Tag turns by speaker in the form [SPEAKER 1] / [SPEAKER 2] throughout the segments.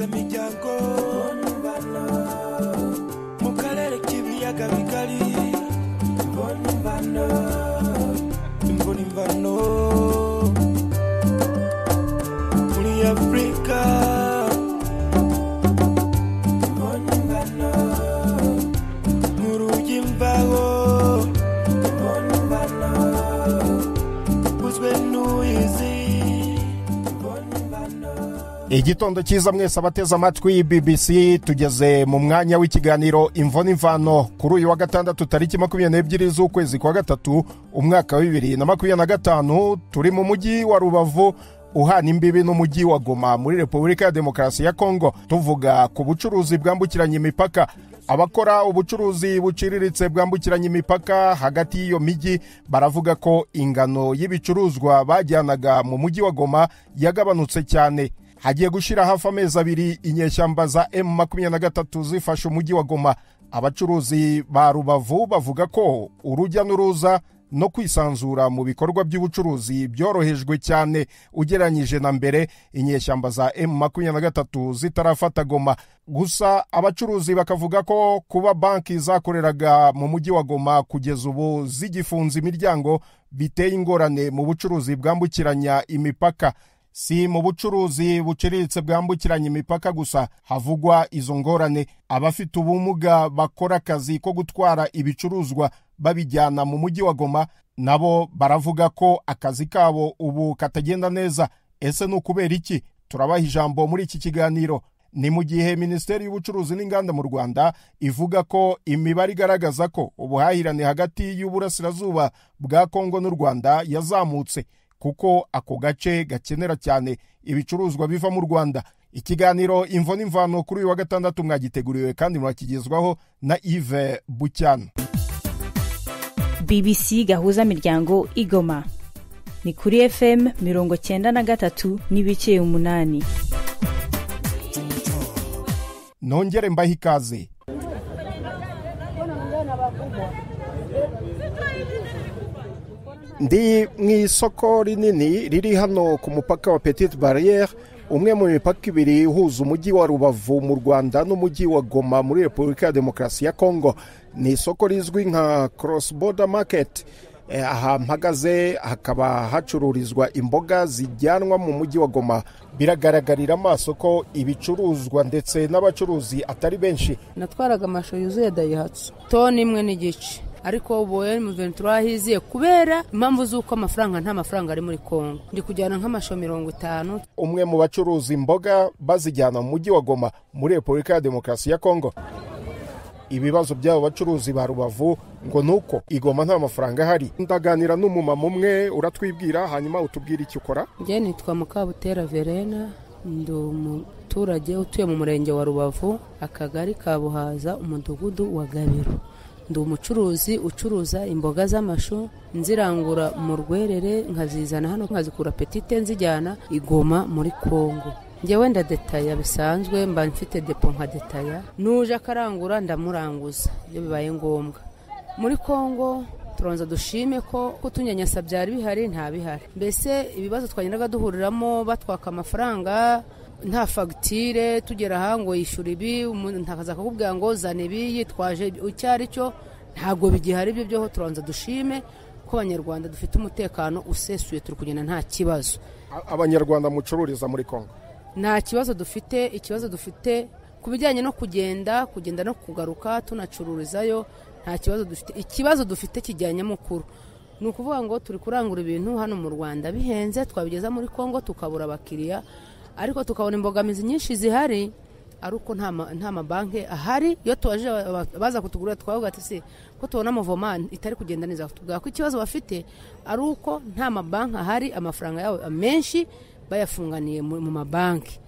[SPEAKER 1] gahuza imiryango mu karere k'ibiyaga bigari imvano muri Afrika
[SPEAKER 2] Igitondo cyiza mwese abateze amatwi BBC tugeze mu mwanya w'ikiganiro Imvo n'Imvano kuri uyu wa gatandatu tariki 22 z'ukwezi kwa gatatu umwaka wa 2025 turi mu mujyi wa Rubavu uhana imbibi n'umujyi wa Goma muri Repubulika ya Demokarasi ya Kongo tuvuga ku bucuruzi bwambukiranya imipaka. Abakora ubucuruzi buciriritse bwambukiranya imipaka hagati y'iyo mijyi baravuga ko ingano y'ibicuruzwa bajyanaga mu mujyi wa Goma yagabanutse cyane. Hagiye gushira hafi amezi abiri inyeshyamba za M23 zifashe umujyi wa Goma. Abacuruzi ba Rubavu bavuga ko urujya n'uruza no kwisanzura mu bikorwa by'ubucuruzi byorohejwe cyane ugeranyije na mbere inyeshyamba za M23 zitarafata Goma. Gusa abacuruzi bakavuga ko kuba banki zakoreraga mu mujyi wa Goma kugeza ubu zigifunze imiryango biteye ingorane mu bucuruzi bwambukiranya imipaka. Si mu bucuruzi buciriritse bwambukiranya imipaka gusa havugwa izo ngorane. Abafite ubumuga bakora akazi ko gutwara ibicuruzwa babijyana mu mujyi wa Goma nabo baravuga ko akazi kabo ubu katagenda neza. Ese ni ukubera iki? Turabaha ijambo muri iki kiganiro. Ni mu gihe Minisiteri y'Ubucuruzi n'Inganda mu Rwanda ivuga ko imibare igaragaza ko ubuhahirane hagati y'uburasirazuba bwa Kongo n'u Rwanda yazamutse kuko ako gace gakenera cyane ibicuruzwa biva mu Rwanda. Ikiganiro Imvo n'Imvano kuri uyu wa gatandatu mwagiteguriwe kandi murakigezwaho na Yves Bucyana.
[SPEAKER 3] BBC gahuza miryango igoma ni kuri FM 93 n'ibice 8.
[SPEAKER 2] Nongere mbahe ikaze. Ndi mw'isoko rinini riri hano ku mupaka wa Petite Barrière, umwe mu mipaka ibiri ihuza umujyi wa Rubavu mu Rwanda n'umujyi wa Goma muri Repubulika ya Demokarasi ya Kongo. Ni isoko rizwi nka Cross Border Market. Aha mpagaze hakaba hacururizwa imboga zijyanwa mu mujyi wa Goma. Biragaragarira amaso ko ibicuruzwa ndetse n'abacuruzi atari benshi.
[SPEAKER 4] Natwaraga amasho yuzuye Daihatsu toni imwe n'igice, ariko ubu M23 hiziye kubera impamvu z'uko amafaranga nta mafaranga ari muri Kongo. Ndi kujyana nk'amasho 50.
[SPEAKER 2] Umwe mu bacuruzi imboga bazijyana mu mujyi wa Goma muri Repubulika ya Demokarasi ya Kongo. Ibibazo by'abo bacuruzi ba Rubavu ngo nuko igoma nta mafaranga ahari. Ndaganira n'umumama umwe uratwibwira hanyuma utubwira icyo ukora.
[SPEAKER 4] Nge nitwa Mukabutera Verena, ndi umuturage utuye mu murenge wa Rubavu, akagari ka Buhaza, umudugudu wa Gabiro. Ndi umucuruzi ucuruza imboga z'amashu, nzirangura mu Rwerere nkazizana hano nkazikura Petite nzijyana igoma muri Kongo. Ngewe nda detaya bisanzwe, mba mfite depo nka detaya, nuje akarangura ndamuranguza iyo bibaye ngombwa. Muri Kongo turonza dushime ko kutunyanyasa byari bihari nta bihari. Mbese ibibazo twanyendaga duhuriramo batwaka amafaranga nta fagitire, tugera hango yishura ibi, umuntu ntakaza akakubwira ngo zane ibi yitwaje icyari cyo, ntago bigihari. Ibyo byo turonza dushime ko Abanyarwanda dufite umutekano usesuye, turi kugenda nta kibazo.
[SPEAKER 2] Abanyarwanda mucururiza muri Kongo
[SPEAKER 4] nta kibazo dufite. Ikibazo dufite kubijyanye no kugenda no kugaruka tunacururizayo, nta kibazo dufite. Ikibazo dufite kijyanye mukuru ni ukuvuga ngo turi kurangura ibintu hano mu Rwanda bihenze, twabigeza muri Kongo tukabura abakiriya, ariko tukabona imbogamizi nyinshi zihari, aruko nta mabanki ahari. Iyo tuwaje baza kutugurira twavuga ati se ko tubona amavomani itari kugenda neza, tuvuga ko ikibazo bafite aruko nta mabanki ahari, amafaranga yabo menshi bayafunganiye mu mabanki.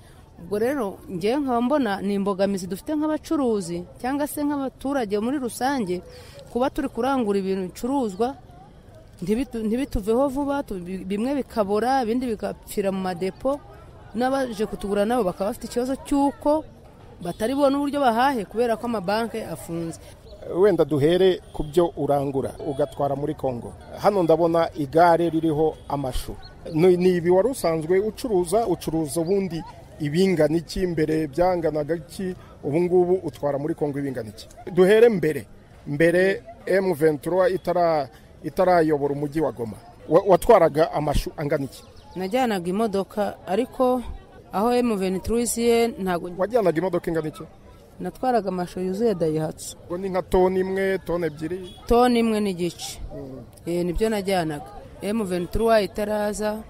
[SPEAKER 4] Ubwo rero ngewe nkaba mbona ni imbogamizi dufite nk'abacuruzi cyangwa se nk'abaturage muri rusange, kuba turi kurangura ibintu bicuruzwa ntibituveho vuba, bimwe bikabora ibindi bigapfira mu madepo, n'abaje kutugura nabo bakaba bafite ikibazo cy'uko batari bona uburyo bahahe kubera ko amabanki afunze.
[SPEAKER 2] Wenda duhere ku byo urangura ugatwara muri Kongo. Hano ndabona igare ririho amashu. Ni ibi wari usanzwe ucuruza ubundi ibingana iki, mbere byanganaga iki, ubu ngubu utwara muri Kongo ibingana iki? Duhere mbere M23 itarayobora umujyi wa Goma, watwaraga amashu angana iki?
[SPEAKER 4] Najyanaga imodoka, ariko aho M23 isiye ntago.
[SPEAKER 2] Wajyanaga imodoka ingana iki?
[SPEAKER 4] Natwaraga amashu yuzuye Daihatsu.
[SPEAKER 2] Ngo ni nka toni imwe, toni ebyiri?
[SPEAKER 4] Toni imwe n'igice. Nibyo najyanaga. M23 itaraza,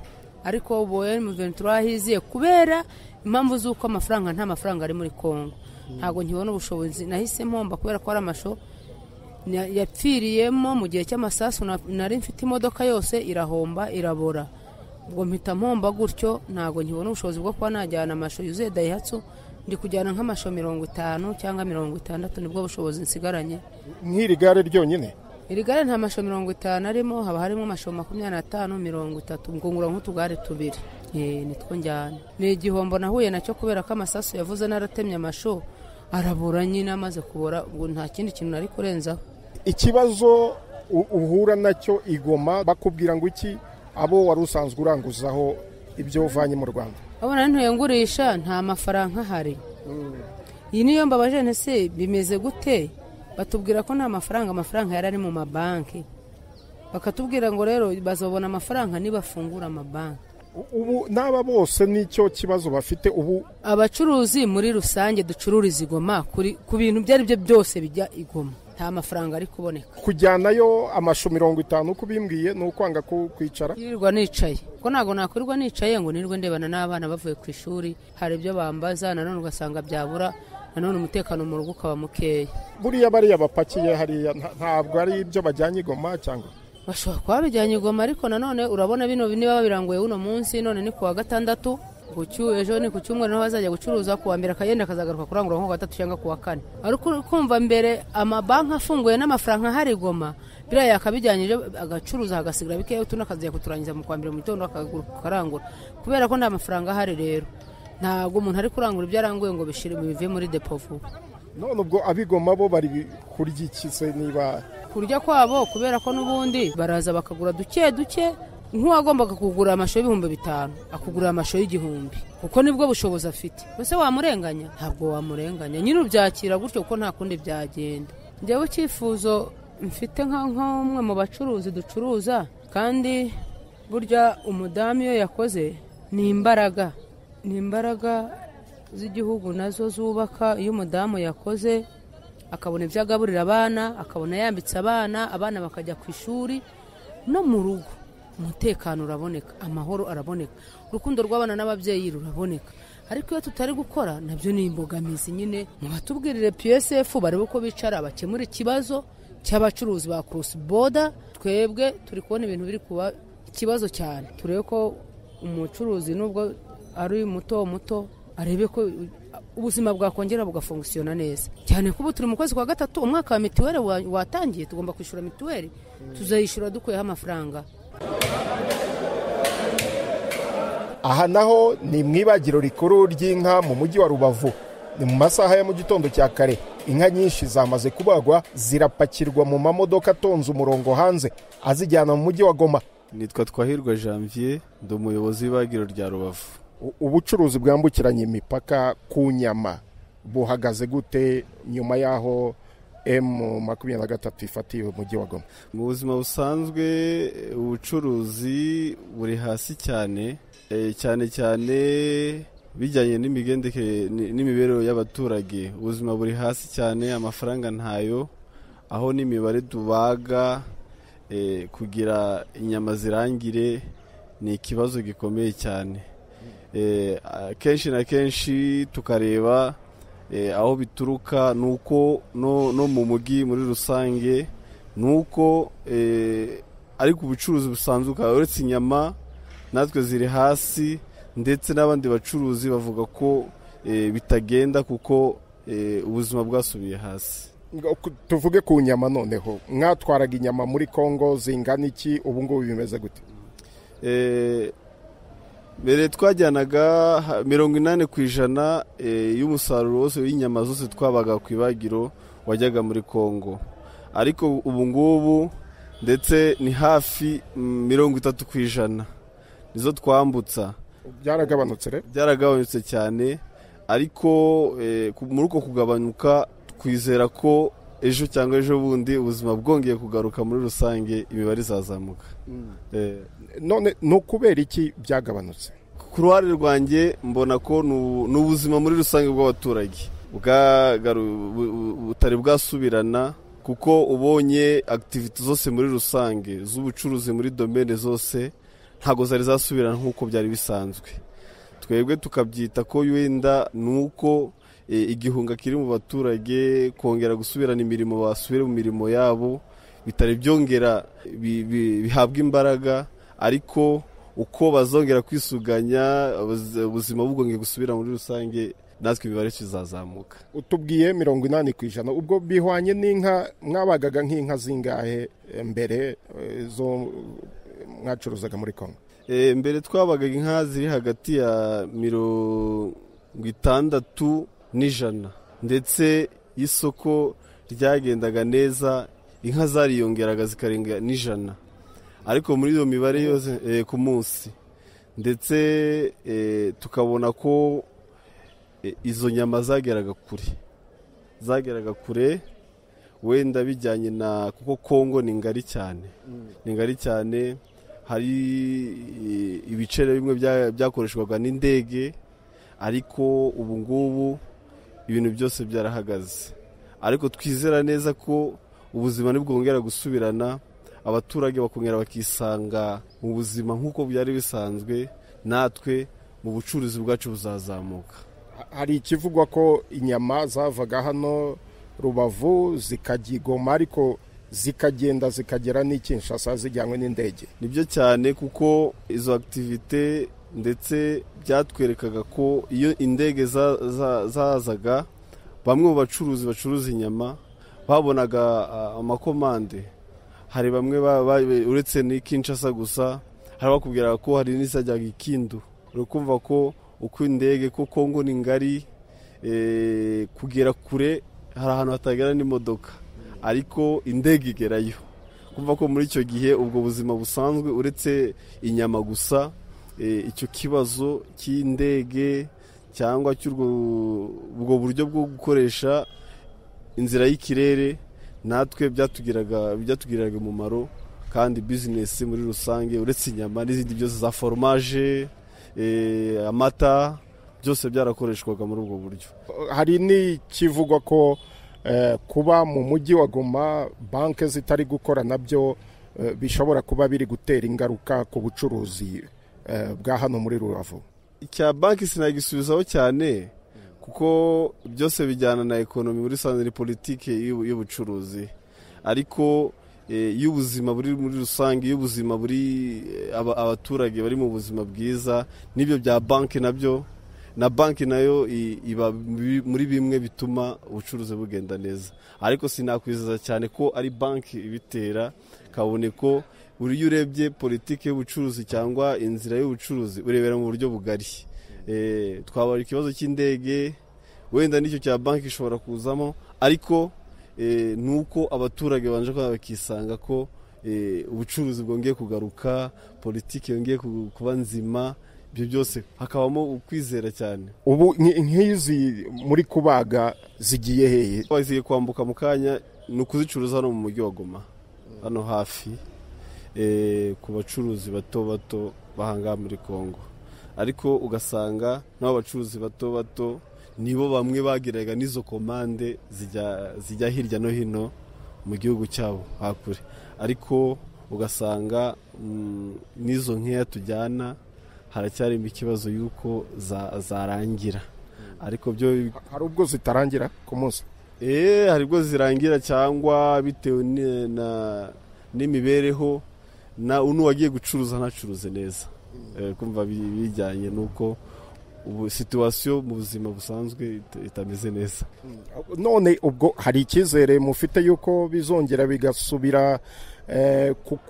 [SPEAKER 4] ariko ubu M23 hiziye kubera impamvu z'uko amafaranga nta mafaranga ari muri Kongo. Ntago nkibona ubushobozi, nahise mpomba kubera ko ari amasho yapfiriyemo mu gihe cy'amasasu. Nari mfite imodoka yose irahomba irabora, ubwo mpita mpomba gutyo. Ntago nkibona ubushobozi bwo kuba najyana amasho yuzuye Daihatsu. Ndi kujyana nk'amasho 50 cyangwa 60, nibwo bushobozi nsigaranye.
[SPEAKER 2] Nk'iri gare ryonyine?
[SPEAKER 4] Iri gare nta masho 50 arimo, haba harimo amasho 25, 30, ngungura nk'utugare tubiri. Nitwo njyana. Ni igihombo nahuye nacyo kubera ko amasasu yavuze naratemye amasho arabura nyine, amaze kubora, ubwo nta kindi kintu nari kurenzaho.
[SPEAKER 2] Ikibazo uhura nacyo Igoma, bakubwira ngo iki abo wari usanzwe uranguzaho ibyo uvanye mu Rwanda?
[SPEAKER 4] Abona ntuye ngurisha nta mafaranga ahari. Iyi niyo mbabaje ntese bimeze gute? Batubwira ko nta amafaranga yari ari mu mabanki. Bakatubwira ngo rero bazobona amafaranga nibafungura amabanki.
[SPEAKER 2] Ubu naba bose nicyo kibazo bafite ubu.
[SPEAKER 4] Abacuruzi muri rusange ducururiza Igoma ku bintu byari byo byose bijya Igoma, nta mafaranga ari kuboneka.
[SPEAKER 2] Kujyanayo amashu 50 kubimbwiye ni ukwanga kwicara?
[SPEAKER 4] Yirirwa nicaye, ko nago nakwirirwa nicaye ngo nirwe ndebana n'abana bavuye ku ishuri, hari ibyo bambaza, nanone ugasanga byabura, nanone umutekano mu rugo ukaba mukeya.
[SPEAKER 2] Buriya bariya bapakiye hariya ntabwo ari ibyo bajyanye Igoma cyangwa?
[SPEAKER 4] Bashobora kuba bijyanye Igoma, ariko nanone urabona bino niba biranguye uno munsi, none ni kuwa gatandatu, ejo ni ku cyumweru naho bazajya gucuruza, kuwa mbere akagenda akazagaruka kurangura nko gatatu cyangwa kuwa kane. Ariko kumva mbere amabanki afunguye n'amafaranga hari Igoma, biriya yakabijyanyije agacuruza hagasigara bikeya, utundi akaziya kuturangiza mu kwa mbere mu gitondo akarangura, kubera ko nta mafaranga ahari. Rero ntabwo umuntu ari kurangura ibyo aranguye ngo bishire bive muri depo vuba.
[SPEAKER 2] None ubwo abigoma bo bari kurya ikize? Niba
[SPEAKER 4] kurya kwabo, kubera ko n'ubundi baraza bakagura duke nk'uwagombaga kugura amasho y'5,000 akugura amasho y'1,000, kuko nibwo bushobozi afite. Ese wamurenganya? Ntabwo wamurenganya, nyine ubyakira gutyo kuko nta kundi byagenda. Njyewe icyifuzo mfite nk'umwe mu bacuruzi ducuruza, kandi burya umudamu iyo yakoze ni imbaraga z'igihugu nazo zubaka. Iyo umudamu yakoze akabona ibyo agaburira abana, akabona yambitse abana bakajya ku ishuri, no mu rugo umutekano uraboneka, amahoro araboneka, urukundo rw'abana n'ababyeyi ruraboneka. Ariko iyo tutari gukora nabyo ni imbogamizi nyine. Mubatubwirire PSF barebe uko bicara bakemura ikibazo cy'abacuruzi ba cross border. Twebwe turi kubona ibintu biri kuba ikibazo cyane. Turebe ko umucuruzi nubwo ari muto arebe ko ubuzima bwakongera bugafungsiona neza, cyane ko ubu turi mu kwezi kwa gatatu, umwaka wa mituweli watangiye, tugomba kwishura mituweli, tuzayishura dukuyeho amafaranga.
[SPEAKER 2] Aha naho ni mwibagiro rikuru ry'inka mu mujyi wa Rubavu. Ni mu masaha ya mu gitondo cya kare, inka nyinshi zamaze kubagwa, zirapakirwa mu mamodoka atonze umurongo hanze azijyana mu mujyi wa Goma.
[SPEAKER 5] Nitwa Twahirwa Janvier, ndi umuyobozi w'ibagiro rya Rubavu.
[SPEAKER 2] Ubucuruzi bwambukiranye imipaka ku nyama buhagaze gute nyuma yaho M23 ifatiwe umujyi wa Goma?
[SPEAKER 5] Mu buzima busanzwe ubucuruzi buri hasi cyane bijyanye n'imigendekere n'imibereho y'abaturage. Ubuzima buri hasi cyane, amafaranga ntayo, aho n'imibare tubaga kugira inyama zirangire ni ikibazo gikomeye cyane. Kenshi na kenshi tukareba aho bituruka, nuko no mu mujyi muri rusange, nuko ariko ubucuruzi busanzwe uretse inyama natwe ziri hasi, ndetse n'abandi bacuruzi bavuga ko bitagenda kuko ubuzima bwasubiye hasi.
[SPEAKER 2] Tuvuge ku nyama noneho, mwatwaraga inyama muri Kongo zingana iki, ubu ngubu bimeze gute?
[SPEAKER 5] Mbere twajyanaga 80% y'umusaruro wose w'inyama zose twabaga ku ibagiro wajyaga muri Kongo, ariko ubu ngubu ndetse ni hafi 30% nizo twambutsa.
[SPEAKER 2] byaragabanutse rero
[SPEAKER 5] byaragabanutse cyane, ariko muri uko kugabanuka twizera ko ejo cyangwa ejo bundi ubuzima bwongeye kugaruka muri rusange, imibare izazamuka.
[SPEAKER 2] None ni ukubera iki byagabanutse?
[SPEAKER 5] Ku ruhare rwanjye mbona ko ni ubuzima muri rusange bw'abaturage butari bwasubirana, kuko ubonye activity zose muri rusange z'ubucuruzi muri domene zose ntabwo zari zasubirana nk'uko byari bisanzwe. Twebwe tukabyita ko wenda ni uko igihunga kiri mu baturage kongera gusubirana imirimo, basubire mu mirimo yabo, bitari byongera bihabwa imbaraga, ariko uko bazongera kwisuganya ubuzima bugongeye gusubira muri rusange, natwe imibare kizazamuka.
[SPEAKER 2] Utubwiye 80%, ubwo bihwanye n'inka mwabagaga nk'inka zingahe mbere zo mwacuruzaga muri Kongo?
[SPEAKER 5] Mbere twabagaga inka ziri hagati ya 60 n'ijana, ndetse isoko ryagendaga neza, inka zariyongeraga zikarenga n'ijana, ariko muri iyo mibare yose ku munsi, ndetse tukabona ko izo nyama zageraga kure, wenda bijyanye na kuko Kongo ni ngari cyane, hari ibicere bimwe byakoreshwaga n'indege, ariko ubu ngubu ibintu byose byarahagaze, ariko twizera neza ko ubuzima nibwongera gusubirana, abaturage bakongera bakisanga mu buzima nk'uko byari bisanzwe, natwe mu bucuruzi bwacu buzazamuka.
[SPEAKER 2] Hari ikivugwa ko inyama zavaga hano Rubavu zikajya i Goma, ariko zikagenda zikagera n'i Kinshasa zijyanywe n'indege.
[SPEAKER 5] Nibyo cyane, kuko izo activite ndetse byatwerekaga ko iyo indege zazaga, bamwe mu bacuruzi bacuruza inyama babonaga amakomande. Hari bamwe uretse ni Kinshasa gusa, hari bakubwira ko hari n'izajyaga Kindu. Uri kumva ko uko indege, ko Kongo ni ngari, kugera kure hari ahantu hatagera n'imodoka, ariko indege igerayo. Kumva ko muri icyo gihe ubwo buzima busanzwe, uretse inyama gusa, icyo kibazo cy'indege cyangwa ubwo buryo bwo gukoresha inzira y'ikirere, natwe byatugiriraga umumaro, kandi business muri rusange, uretse inyama n'izindi byose za fromage, amata, byose byarakoreshwaga muri ubwo buryo.
[SPEAKER 2] Hari n'ikivugwa ko kuba mu mujyi wa Goma banki zitari gukora nabyo bishobora kuba biri gutera ingaruka ku bucuruzi bwa hano muri Rubavu.
[SPEAKER 5] Icya banki sinagisubizaho cyane, kuko byose bijyana na ekonomi muri sanzwe, politike y'ubucuruzi, ariko y'ubuzima buri muri rusange, y'ubuzima buri abaturage bari mu buzima bwiza, n'ibyo bya banki nabyo, na banki nayo iba muri bimwe bituma ubucuruzi bugenda neza, ariko sinakwizeza cyane ko ari banki ibitera. Kabone ko iyo urebye politike y'ubucuruzi cyangwa inzira y'ubucuruzi, urebera mu buryo bugari. Twabara ikibazo cy'indege, wenda n'icyo cya banki ishobora kuzamo, ariko nuko abaturage banje bakisanga ko ubucuruzi bwongeye kugaruka, politike yongeye kuba nzima, ibyo byose hakabamo ukwizera cyane.
[SPEAKER 2] Ubu nk'izi muri kubaga zigiye hehe?
[SPEAKER 5] Zigiye kwambuka mu kanya, ni ukuzicuruza hano mu mujyi wa Goma, hano hafi, ku bacuruzi bato bahanga muri Kongo, ariko ugasanga n'abo bacuruzi bato nibo bamwe bagiraga n'izo komande zijya hirya no hino mu gihugu cyabo hakure, ariko ugasanga n'izo nkeya tujyana haracyarimo ikibazo y'uko zarangira, ariko byo
[SPEAKER 2] hari ubwo zitarangira ku munsi.
[SPEAKER 5] Hari ubwo zirangira, cyangwa bitewe n'imibereho n'uwagiye gucuruza ntacuruze neza, kumva bijyanye n'uko ubu situwasiyo mu buzima busanzwe itameze neza.
[SPEAKER 2] None ubwo hari icyizere mufite yuko bizongera bigasubira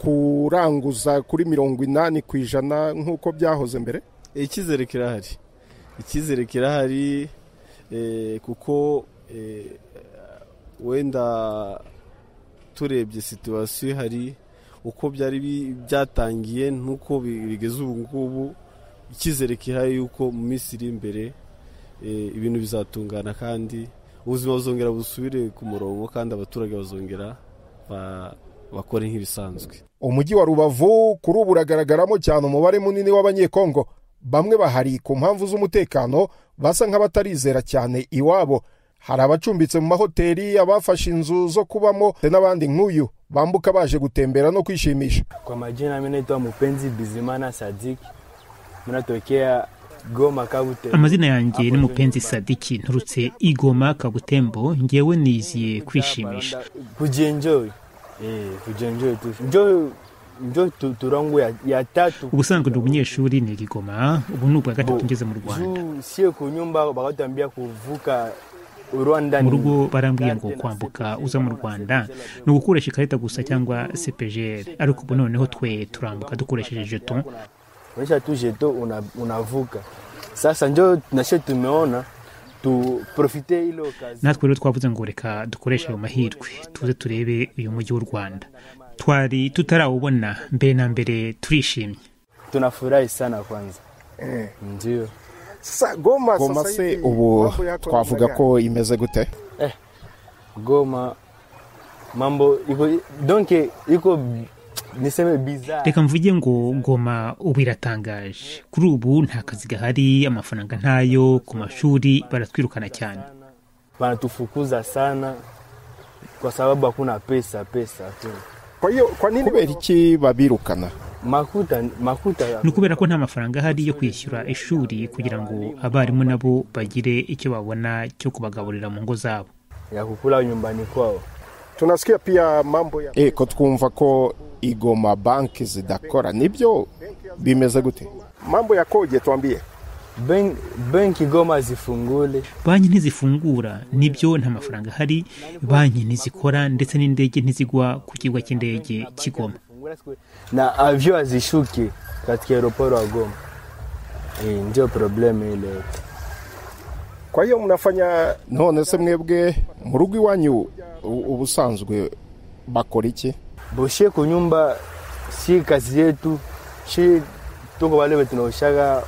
[SPEAKER 2] kuranguza kuri 80% nk'uko byahoze mbere?
[SPEAKER 5] Icyizere kirahari, kuko wenda turebye situwasiyo hari uko byari byatangiye n'uko bigeze ubu ngubu, icyizere kihari yuko mu minsi iri imbere ibintu bizatungana kandi ubuzima buzongera busubire ku murongo kandi abaturage bazongera bakore nk'ibisanzwe.
[SPEAKER 2] Umujyi wa Rubavu kuri ubu uragaragaramo cyane umubare munini w'abanyekongo, bamwe bahari ku mpamvu z'umutekano basa nk'abatarizera cyane iwabo. Hari abacumbitse mu mahoteli, abafashe inzu zo kubamo n'abandi nk'uyu bambuka baje gutembera no kwishimisha.
[SPEAKER 6] Kwa majina mimi naitwa Mupenzi Bizimana Sadiki, mnatokea Goma Kabutembo.
[SPEAKER 7] Amazina yanjye ni Mupenzi Sadiki, nturutse Igoma Kabutembo. Ngewe niziye kwishimisha,
[SPEAKER 6] kujenjoy njo turangu ya tatu.
[SPEAKER 7] Ubusanzwe ndi umunyeshuri ni Igoma, ubu ni ubwa gatatu ngeze mu Rwanda.
[SPEAKER 6] Sio kunyumba bakatambia kuvuka
[SPEAKER 7] mu rugo barambwiye ngo kwambuka uza mu Rwanda ni ugukoresha ikarita gusa cyangwa CPGR, ariko ubu noneho twe turambuka dukoresheje jeton.
[SPEAKER 6] Unaisha tu jeton unavuka. Sasa njo nashe tumeona tu profite ilo kazi.
[SPEAKER 7] Natwe rero twavuze ngo reka dukoreshe ayo mahirwe tuze turebe uyu mujyi w'u Rwanda. Twari tutarawubona mbere na mbere, turishimye,
[SPEAKER 6] tunafurahi sana kwanza. Ndio
[SPEAKER 2] Goma se ubu twavuga ko imeze gute?
[SPEAKER 6] Goma mambo iko donc iko niseme bizarre.
[SPEAKER 7] Reka mvuge ngo Goma ubu iratangaje. Kuri ubu nta kazi gahari, amafaranga ntayo, ku mashuri baratwirukana cyane,
[SPEAKER 6] banatufukuza sana kwa sababu hakuna pesa tu.
[SPEAKER 2] Kwa nini kubera iki babirukana?
[SPEAKER 6] Makuta
[SPEAKER 7] ni kubera ko nta mafaranga ahari yo kwishyura ishuri kugira ngo abarimu nabo bagire icyo babona cyo kubagaburira mu ngo zabo,
[SPEAKER 6] ya kukula nyumbani kwao.
[SPEAKER 2] Tunasikia pia mambo ya ko twumva ko Igoma banki zidakora, nibyo bimeze gute? Mambo yakoje, tuambie.
[SPEAKER 6] Banki Goma zifungule,
[SPEAKER 7] banki ntizifungura, nibyo nta mafaranga ahari, banki ntizikora, ndetse n'indege ntizigwa ku kibuga cy'indege cy'Igoma,
[SPEAKER 6] na avion azishuke katika aeroport wa Goma. Ndio probleme ile.
[SPEAKER 2] Kwa hiyo mnafanya none se mwebwe mu rugo iwanyu ubusanzwe bakora iki?
[SPEAKER 6] Boshe ku nyumba si kazi yetu, shi tuko wale tunaoshaga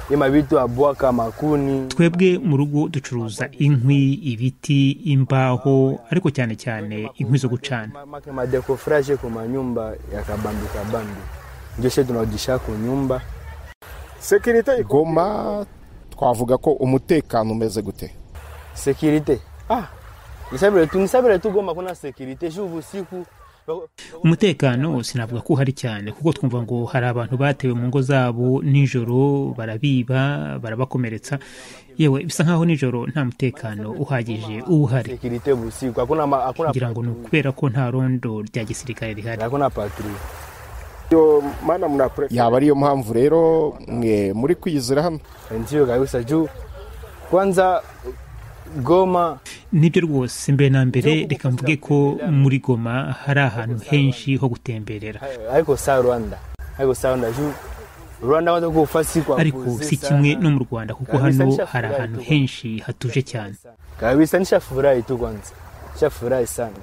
[SPEAKER 6] ima bitu abwaka makuni.
[SPEAKER 7] Twebwe mu rugo ducuruza inkwi, ibiti, imbaho, ariko cyane cyane inkwi zo gucana.
[SPEAKER 6] Ma décoffrage ku manyumba ya kabambi. Ndio she tunadisha ku nyumba.
[SPEAKER 2] Security Goma twavuga ko umutekano umeze gute?
[SPEAKER 6] Security nisabire tu Goma kuna security juvu siku.
[SPEAKER 7] Umutekano sinavuga ko hari cyane, kuko twumva ngo hari abantu batewe mu ngo zabo nijoro, barabiba, barabakomeretsa. Yewe bisa nkaho nijoro nta mutekano uhagije uhari.
[SPEAKER 6] Security busiku hakuna
[SPEAKER 7] ngira ngo nukubera ko nta rondo rya gisirikare rihari,
[SPEAKER 6] hakuna patrouille.
[SPEAKER 2] Yaba ariyo mpamvu rero mwe muri kwizera hano?
[SPEAKER 6] Ndio kabisa, juu kwanza Goma
[SPEAKER 7] nibyo rwose. Mbere na mbere reka mvuge ko muri Goma hari ahantu henshi ho gutemberera,
[SPEAKER 6] ariko sa Rwanda juu Rwanda wanda gufasi kwa,
[SPEAKER 7] ariko si kimwe no mu Rwanda, kuko hano hari ahantu henshi hatuje cyane.
[SPEAKER 6] Kabisa nishafurahi tu kwanza, nishafurahi sana.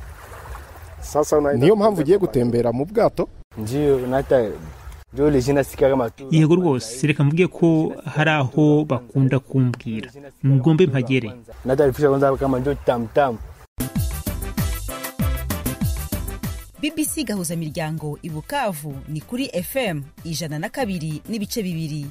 [SPEAKER 2] Sasa niyo mpamvu ugiye gutembera mu bwato?
[SPEAKER 6] Ndio nata jole jina sika kama tu.
[SPEAKER 7] Yego rwose, reka mvuge ko hari aho bakunda kumbwira mugombe mpagere.
[SPEAKER 6] Natarifisha kwanza kama ndio tamtam.
[SPEAKER 8] BBC gahuza miryango ibukavu ni kuri FM 102 n'ibice bibiri.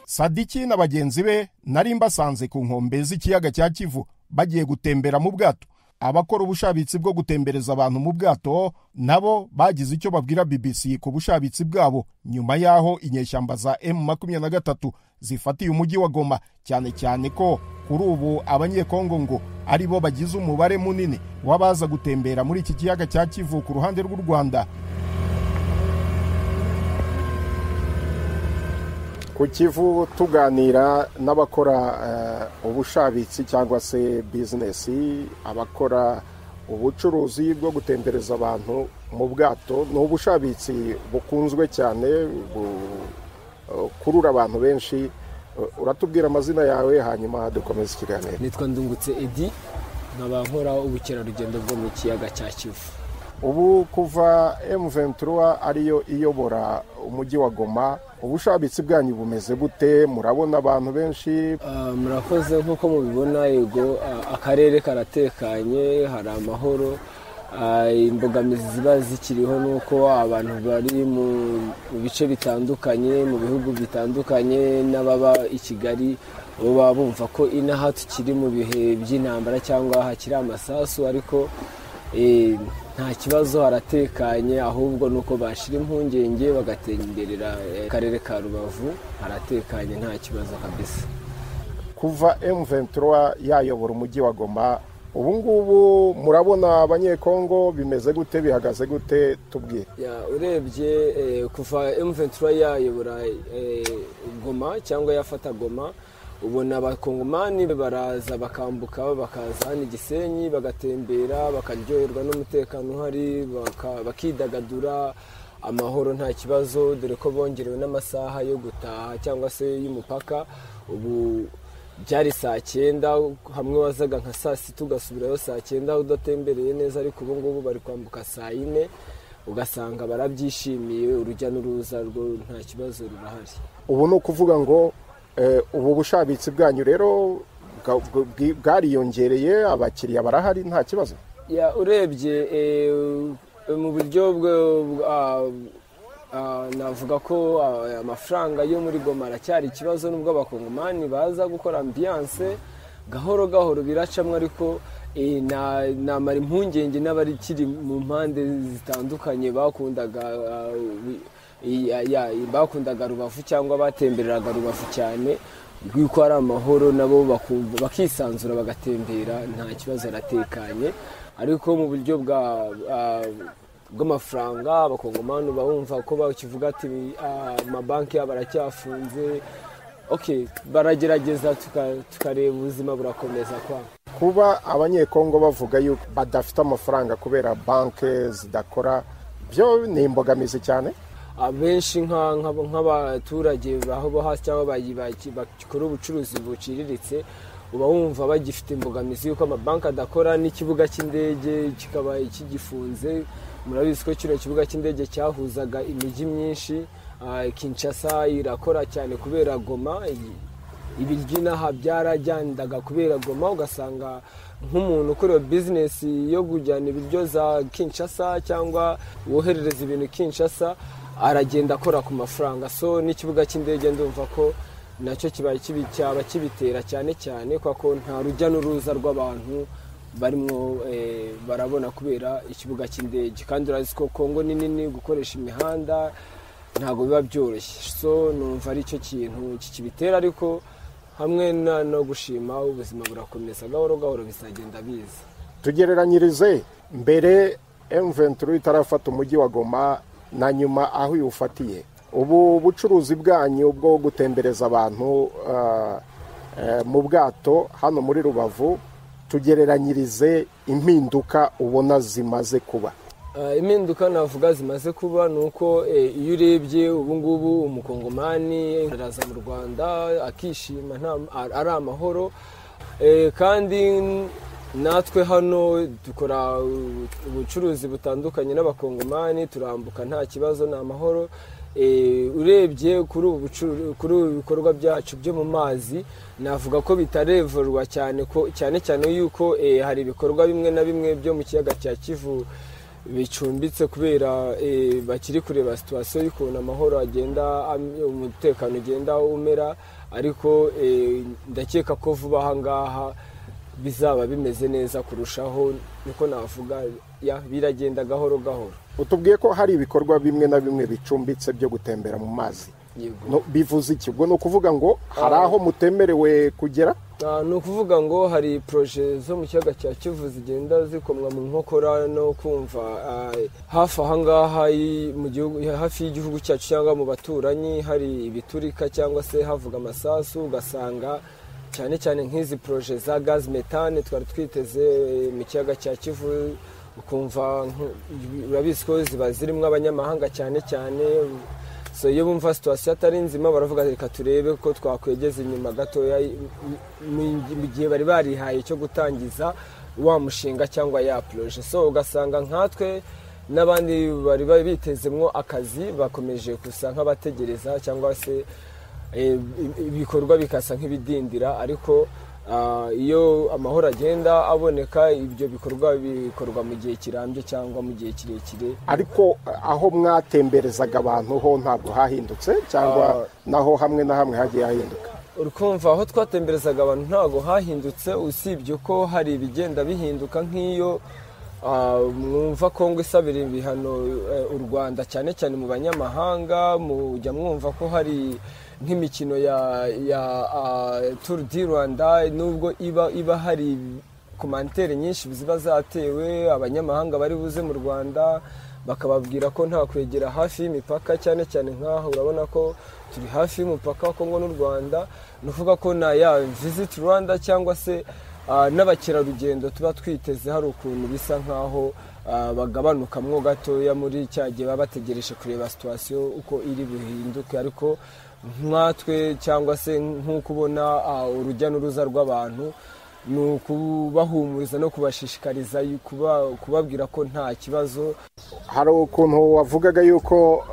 [SPEAKER 2] Sadiki na bagenzi be nari mbasanze ku nkombe z'ikiyaga cya Kivu bagiye gutembera mu bwato. Abakora ubushabitsi bwo gutembereza abantu mu bwato nabo bagize icyo babwira BBC ku bushabitsi bwabo nyuma yaho inyeshyamba za M23 zifatiye umujyi wa Goma, cyane cyane ko kuri ubu abanyekongo ngo ari bo bagize umubare munini wabaza gutembera muri iki kiyaga cya Kivu ku ruhande rw'u Rwanda. Ku Kivu tuganira n'abakora ubushabitsi cyangwa se business, abakora ubucuruzi bwo gutembereza abantu mu bwato. Ni ubushabitsi bukunzwe cyane, kurura abantu benshi. Uratubwira amazina yawe hanyuma dukomeza ikiganiro.
[SPEAKER 9] Nitwa Ndungutse Edi, nkaba nkora ubukerarugendo bwo mu kiyaga cya Kivu.
[SPEAKER 2] Ubu kuva M23 ariyo iyobora umujyi wa Goma, ubushabitsi bwanyu bumeze gute? Murabona abantu benshi?
[SPEAKER 9] Murakoze, nk'uko mubibona yego akarere karatekanye, hari amahoro. Imbogamizi ziba zikiriho nuko abantu bari mu bice bitandukanye, mu bihugu bitandukanye, n'ababa i Kigali baba bumva ko inaha tukiri mu bihe by'intambara cyangwa hakiri amasasu, ariko nta kibazo, haratekanye, ahubwo nuko bashira impungenge bagatemberera akarere ka Rubavu, haratekanye, nta kibazo kabisa.
[SPEAKER 2] Kuva M23 yayobora umujyi wa Goma, ubu ngubu murabona abanyekongo bimeze gute, bihagaze gute? Tubwire.
[SPEAKER 9] Urebye kuva M23 yayobora Goma cyangwa yafata Goma, ubona abakongomani baraza bakambuka bakaza hano Gisenyi, bagatembera, bakaryoherwa n'umutekano uhari, bakidagadura, amahoro, nta kibazo, dore ko bongerewe n'amasaha yo gutaha cyangwa se y'umupaka. Ubu byari saa 9, hamwe wazaga nka saa 6 ugasubirayo saa 9 udatembereye neza, ariko ubu ngubu bari kwambuka saa 4, ugasanga barabyishimiye, urujya n'uruza rwo nta kibazo rurahari.
[SPEAKER 2] Ubu no kuvuga ngo ubu bushabitsi bwanyu rero bwariyongereye, abakiriya barahari, nta kibazo?
[SPEAKER 9] Urebye mu buryo navuga ko amafaranga yo muri Goma aracyari ikibazo, nubwo abakongomani baza gukora ambiance gahoro gahoro biracamwe, ariko namara impungenge n'abari kiri mu mpande zitandukanye bakundaga Rubavu cyangwa batembereraga Rubavu cyane, yuko ari amahoro, nabo bakisanzura bagatembera, nta kibazo, aratekanye. Ariko mu buryo bw'amafaranga abakongomani bumva ko bakivuga ati amabanki yabo aracyafunze, baragerageza tukareba ubuzima burakomeza.
[SPEAKER 2] Kuba abanyekongo bavuga yuko badafite amafaranga kubera banki zidakora, byo ni imbogamizi cyane.
[SPEAKER 9] Abenshi nk'abaturage baho hasi cyangwa bakora ubucuruzi buciriritse, uba wumva bagifite imbogamizi yuko amabanki adakora, n'ikibuga cy'indege kikaba kigifunze. Murabizi ko kino kibuga cy'indege cyahuzaga imijyi myinshi, Kinshasa irakora cyane kubera Goma, ibiryo inaha byarajyandaga kubera Goma, ugasanga nk'umuntu ukora business yo kujyana ibiryo za Kinshasa cyangwa woherereza ibintu Kinshasa, aragenda akora ku mafaranga. So n'ikibuga cy'indege ndumva ko nacyo cyaba kibitera cyane cyane, kuko nta rujya n'uruza rw'abantu barimo barabona kubera ikibuga cy'indege, kandi urazi ko Kongo ni nini, gukoresha imihanda ntabwo biba byoroshye. So numva ari cyo kintu kikibitera, ariko hamwe no gushima ubuzima burakomeza, gahoro gahoro bizagenda biza.
[SPEAKER 2] Tugereranyirize mbere M23 itarafata umujyi wa Goma na nyuma aho yufatiye, ubu bucuruzi bwanyu bwo gutembereza abantu mu bwato hano muri Rubavu, tugereranyirize impinduka ubona zimaze kuba.
[SPEAKER 9] Impinduka navuga zimaze kuba nuko iyo urebye ubu ngubu umukongomani araza mu Rwanda akishima, ari amahoro, kandi natwe hano dukora ubucuruzi butandukanye n'abakongomani, turambuka nta kibazo, ni amahoro. Urebye kuri ubu bikorwa byacu byo mu mazi, navuga ko bitarevorwa cyane yuko hari ibikorwa bimwe na bimwe byo mu kiyaga cya Kivu bicumbitse, kubera bakiri kureba situation y'ukuntu amahoro agenda, umutekano ugenda umera, ariko ndakeka ko vuba aha ngaha bizaba bimeze neza kurushaho, niko navuga, biragenda gahoro gahoro.
[SPEAKER 2] Utubwiye ko hari ibikorwa bimwe na bimwe bicumbitse byo gutembera mu mazi, bivuze iki? Ubwo ni ukuvuga ngo hari aho mutemerewe kugera?
[SPEAKER 9] Ni ukuvuga ngo hari projet zo mu kiyaga cya Kivu zigenda zikomwa mu nkokora, no kumva hafi aha ngaha mu gihugu, hafi y'igihugu cyacu cyangwa mu baturanyi, hari ibiturika cyangwa se havuga amasasu, ugasanga cyane cyane nk'izi projet za gaz methane twari twiteze mu kiyaga cya Kivu, ukumva urabizi ko ziba zirimo abanyamahanga cyane cyane. So iyo bumva situation atari nzima, baravuga reka turebe ko twakwegeza inyuma gatoya mu gihe bari barihaye cyo gutangiza wa mushinga cyangwa ya projet. So ugasanga nkatwe n'abandi bari bitezemwo akazi bakomeje gusa nk'abategereza cyangwa se ibikorwa bikasa nk'ibidindira, ariko iyo amahoro agenda aboneka ibyo bikorwa bikorwa mu gihe kirambye cyangwa mu gihe kirekire.
[SPEAKER 2] Ariko aho mwatemberezaga abantu ho ntabwo hahindutse cyangwa naho hamwe na hamwe hagiye hahinduka?
[SPEAKER 9] Urukumva aho twatemberezaga abantu ntabwo hahindutse, usibye ko hari ibigenda bihinduka nk'iyo mwumva Kongo isabira ibihano u Rwanda cyane cyane mu banyamahanga, mujya mwumva ko hari nk'imikino ya Tour du Rwanda, nubwo iba hari komantere nyinshi ziba zatewe abanyamahanga bari buze mu Rwanda bakababwira ko nta kwegera hafi y'imipaka, cyane cyane nk'aho urabona ko turi hafi y'umupaka wa Kongo n'u Rwanda, nuvuga ko na ya Visit Rwanda cyangwa se n'abakerarugendo tuba twiteze hari ukuntu bisa nkaho bagabanukamwo gatoya muri cyagiye baba bategereje kureba situation uko iri buhinduke. Ariko nkatwe cyangwa se nk'uko ubona urujya n'uruza rw'abantu ni ukubahumuriza no kubashishikariza kubabwira ko nta kibazo.
[SPEAKER 2] Hari ukuntu wavugaga yuko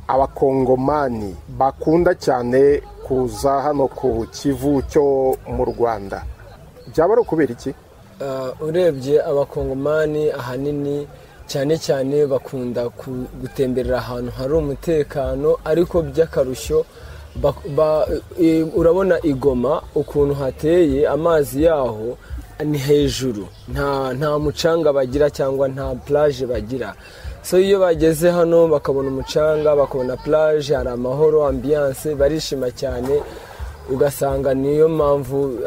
[SPEAKER 2] abakongomani bakunda cyane kuza hano ku Kivu cyo mu Rwanda, byaba ari ukubera iki?
[SPEAKER 9] Urebye abakongomani ahanini cyane cyane bakunda gutemberera ahantu hari umutekano, ariko by'akarushyo urabona Igoma ukuntu hateye, amazi yaho ni hejuru, nta mucanga bagira cyangwa nta plage bagira. So iyo bageze hano bakabona umucanga, bakabona plage, hari amahoro, ambiance, barishima cyane, ugasanga niyo mpamvu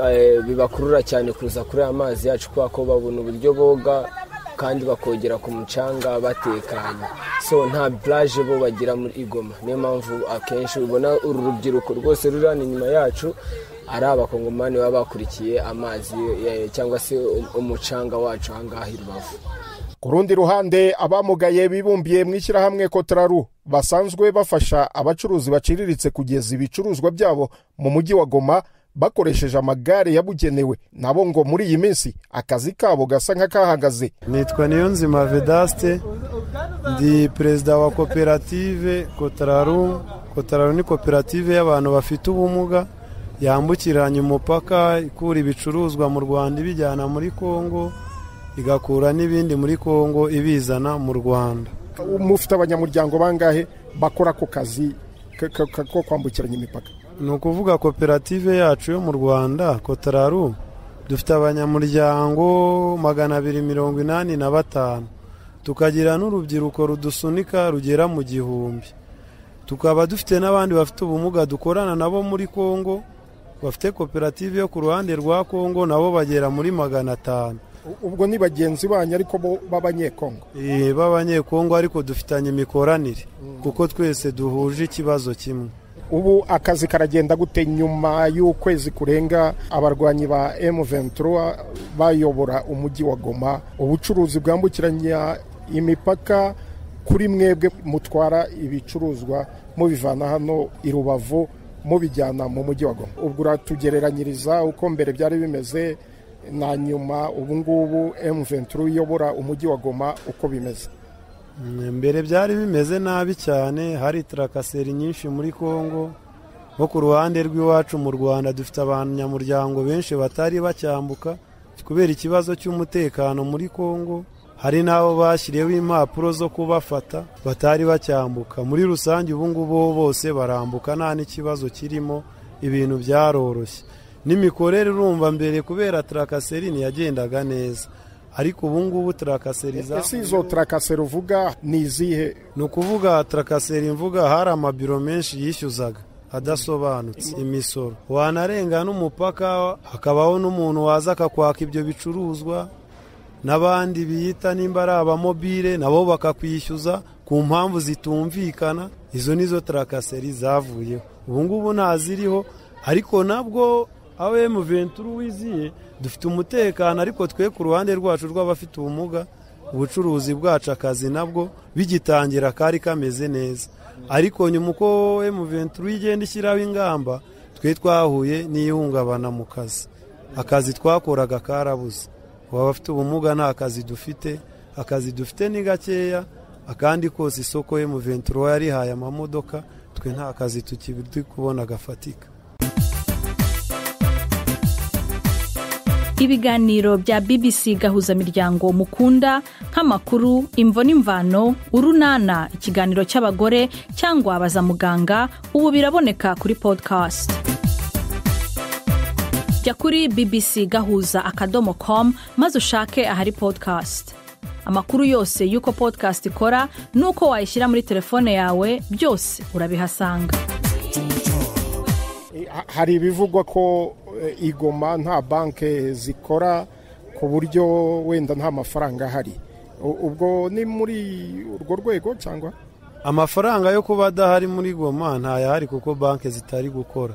[SPEAKER 9] bibakurura cyane kuza kuri amazi yacu, kubera ko babona uburyo boga kandi bakogera ku mucanga batekanye. So nta plage bo bagira muri Igoma, niyo mpamvu akenshi ubona uru rubyiruko rwose ruri hano inyuma yacu ari abakongomani baba bakurikiye amazi cyangwa se umucanga wacu ahangaha i Rubavu.
[SPEAKER 2] Ku rundi ruhande, abamugaye bibumbiye mu ishyirahamwe Kotararu basanzwe bafasha abacuruzi baciriritse kugeza ibicuruzwa byabo mu mujyi wa Goma bakoresheje amagare yabugenewe, nabo ngo muri iyi minsi akazi kabo gasa nk'akahagaze.
[SPEAKER 10] Nitwa Niyonzima Vedaste, ndi perezida wa koperative Kotararu. Kotararu ni koperative y'abantu bafite ubumuga yambukiranya umupaka, ikura ibicuruzwa mu Rwanda ibijyana muri Kongo, igakura n'ibindi muri Kongo ibizana mu Rwanda.
[SPEAKER 2] Mufite abanyamuryango bangahe bakora ku kazi ko kwambukiranya imipaka?
[SPEAKER 10] Ni ukuvuga koperative yacu yo mu Rwanda Kotararu dufite abanyamuryango 285, tukagira n'urubyiruko rudusunika rugera mu 1000, tukaba dufite n'abandi bafite ubumuga dukorana nabo muri Kongo, bafite koperative yo ku ruhande rwa Kongo, nabo bagera muri 500.
[SPEAKER 2] Ubwo ni bagenzi banyu ariko bo b'abanyekongo?
[SPEAKER 10] B'abanyekongo, ariko dufitanye imikoranire kuko twese duhuje ikibazo kimwe.
[SPEAKER 2] Ubu akazi karagenda gute nyuma y'ukwezi kurenga abarwanyi ba M23 bayobora umujyi wa Goma? Ubucuruzi bwambukiranya imipaka kuri mwebwe mutwara ibicuruzwa mubivana hano i Rubavu mubijyana mu mujyi wa Goma, ubwo uratugereranyiriza uko mbere byari bimeze na nyuma ubu ngubu M23 iyobora umujyi wa Goma uko bimeze?
[SPEAKER 10] Mbere byari bimeze nabi cyane, hari trakaseri nyinshi muri Kongo. Bo ku ruhande rw'iwacu mu Rwanda dufite abanyamuryango benshi batari bacyambuka kubera ikibazo cy'umutekano muri Kongo. Hari nabo bashyiriyeho impapuro zo kubafata batari bacyambuka. Muri rusange ubu ngubu bose barambuka nta n'ikibazo kirimo, ibintu byaroroshye. N'imikorere urumva mbere kubera trakaseri ntiyagendaga neza, ariko ubu ngubu trakaseri
[SPEAKER 2] ese izo trakaseri uvuga ni izihe?
[SPEAKER 10] Ni ukuvuga trakaseri mvuga hari amabiro menshi yishyuzaga adasobanutse imisoro, wanarenga n'umupaka hakabaho n'umuntu waza akakwaka ibyo bicuruzwa, n'abandi biyita nimba ari abamobile nabo bakakwishyuza ku mpamvu zitumvikana. Izo nizo trakaseri zavuyeho, ubu ngubu ntaziriho. Ariko nabwo aho M23 wiziye dufite umutekano, ariko twe ku ruhande rwacu rw'abafite ubumuga ubucuruzi bwacu akazi nabwo bigitangira kari kameze neza, ariko nyuma uko M23 igenda ishyiraho ingamba twe twahuye n'ihungabana mu kazi. Akazi twakoraga karabuze, abafite ubumuga nta kazi dufite, akazi dufite ni gakeya, akandi kose isoko M23 yarihaye amamodoka, twe nta kazi tukiri kubona gafatika.
[SPEAKER 11] Ibiganiro bya BBC gahuzamiryango mukunda nk'amakuru, imvo n'imvano, urunana, ikiganiro cy'abagore cyangwa abaza muganga, ubu biraboneka kuri podcast. Jya kuri bbcgahuza.com maze ushake ahari podcast. Amakuru yose y'uko podcast ikora nuko wayishyira muri telefone yawe, byose urabihasanga.
[SPEAKER 2] Hari ibivugwa ko Igoma nta banke zikora ku buryo wenda nta mafaranga ahari. Ubwo ni muri urwo rwego cyangwa
[SPEAKER 10] amafaranga yo kuba adahari muri Goma ntayahari kuko banke zitari gukora,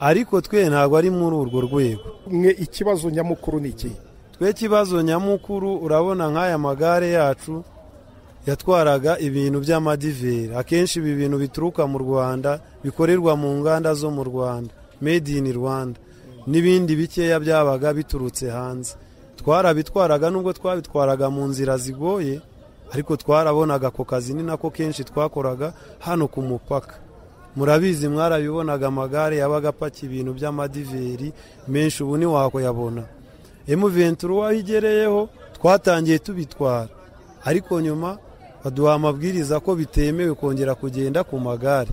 [SPEAKER 10] ariko twe ntabwo ari muri urwo rwego.
[SPEAKER 2] Mwe ikibazo nyamukuru ni iki?
[SPEAKER 10] Twe kibazo nyamukuru urabona nk'aya magare yacu yatwaraga ibintu by'amadiveri, akenshi ibi bintu bituruka mu Rwanda bikorerwa mu nganda zo mu Rwanda, made in Rwanda, n'ibindi bikeya byabaga biturutse hanze. Twarabitwaraga nubwo twabitwaraga mu nzira zigoye, ariko twarabonaga ko kazi ni nako kenshi twakoraga hano ku mupaka. Murabizi mwarabibonaga amagare yabaga apaki ibintu by'amadiveri menshi, ubu ni wako yabona. M23 wahigereyeho twatangiye tubitwara, ariko nyuma baduha amabwiriza ko bitemewe kongera kugenda ku magare,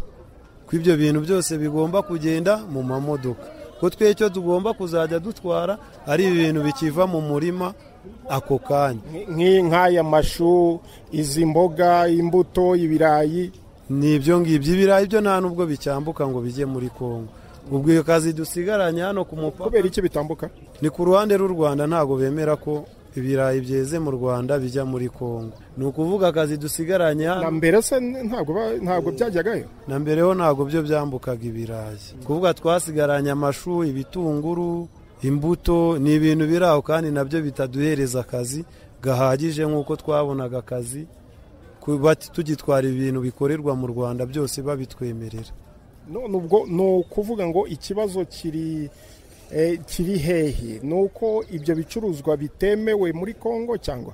[SPEAKER 10] ko ibyo bintu byose bigomba kugenda mu mamodoka, ko twe cyo tugomba kuzajya dutwara ari ibintu bikiva mu murima ako kanya,
[SPEAKER 2] nk'aya mashu, izi mboga, imbuto, ibirayi.
[SPEAKER 10] Nibyo ngibyo, ibirayi byo nta nubwo bicyambuka ngo bijye muri Kongo. Ubwo iyo kazi dusigaranye hano ku mupaka,
[SPEAKER 2] kubera iki bitambuka?
[SPEAKER 10] Ni ku ruhande rw'u Rwanda ntago bemera ko ibirayi byeze mu Rwanda bijya muri Kongo. Ni ukuvuga akazi dusigaranye hano.
[SPEAKER 2] Na mbere se ntago byajyagayo?
[SPEAKER 10] Na mbere ho ntago byo byambukaga ibirayi. Kuvuga twasigaranye amashu, ibitunguru, imbuto, ni ibintu biraho kandi nabyo bitaduhereza akazi gahagije nk'uko twabonaga akazi tugitwara ibintu bikorerwa mu Rwanda byose babitwemerera.
[SPEAKER 2] None ubwo no kuvuga ngo ikibazo kiri hehe? Nuko ibyo bicuruzwa bitemewe muri Kongo cyangwa?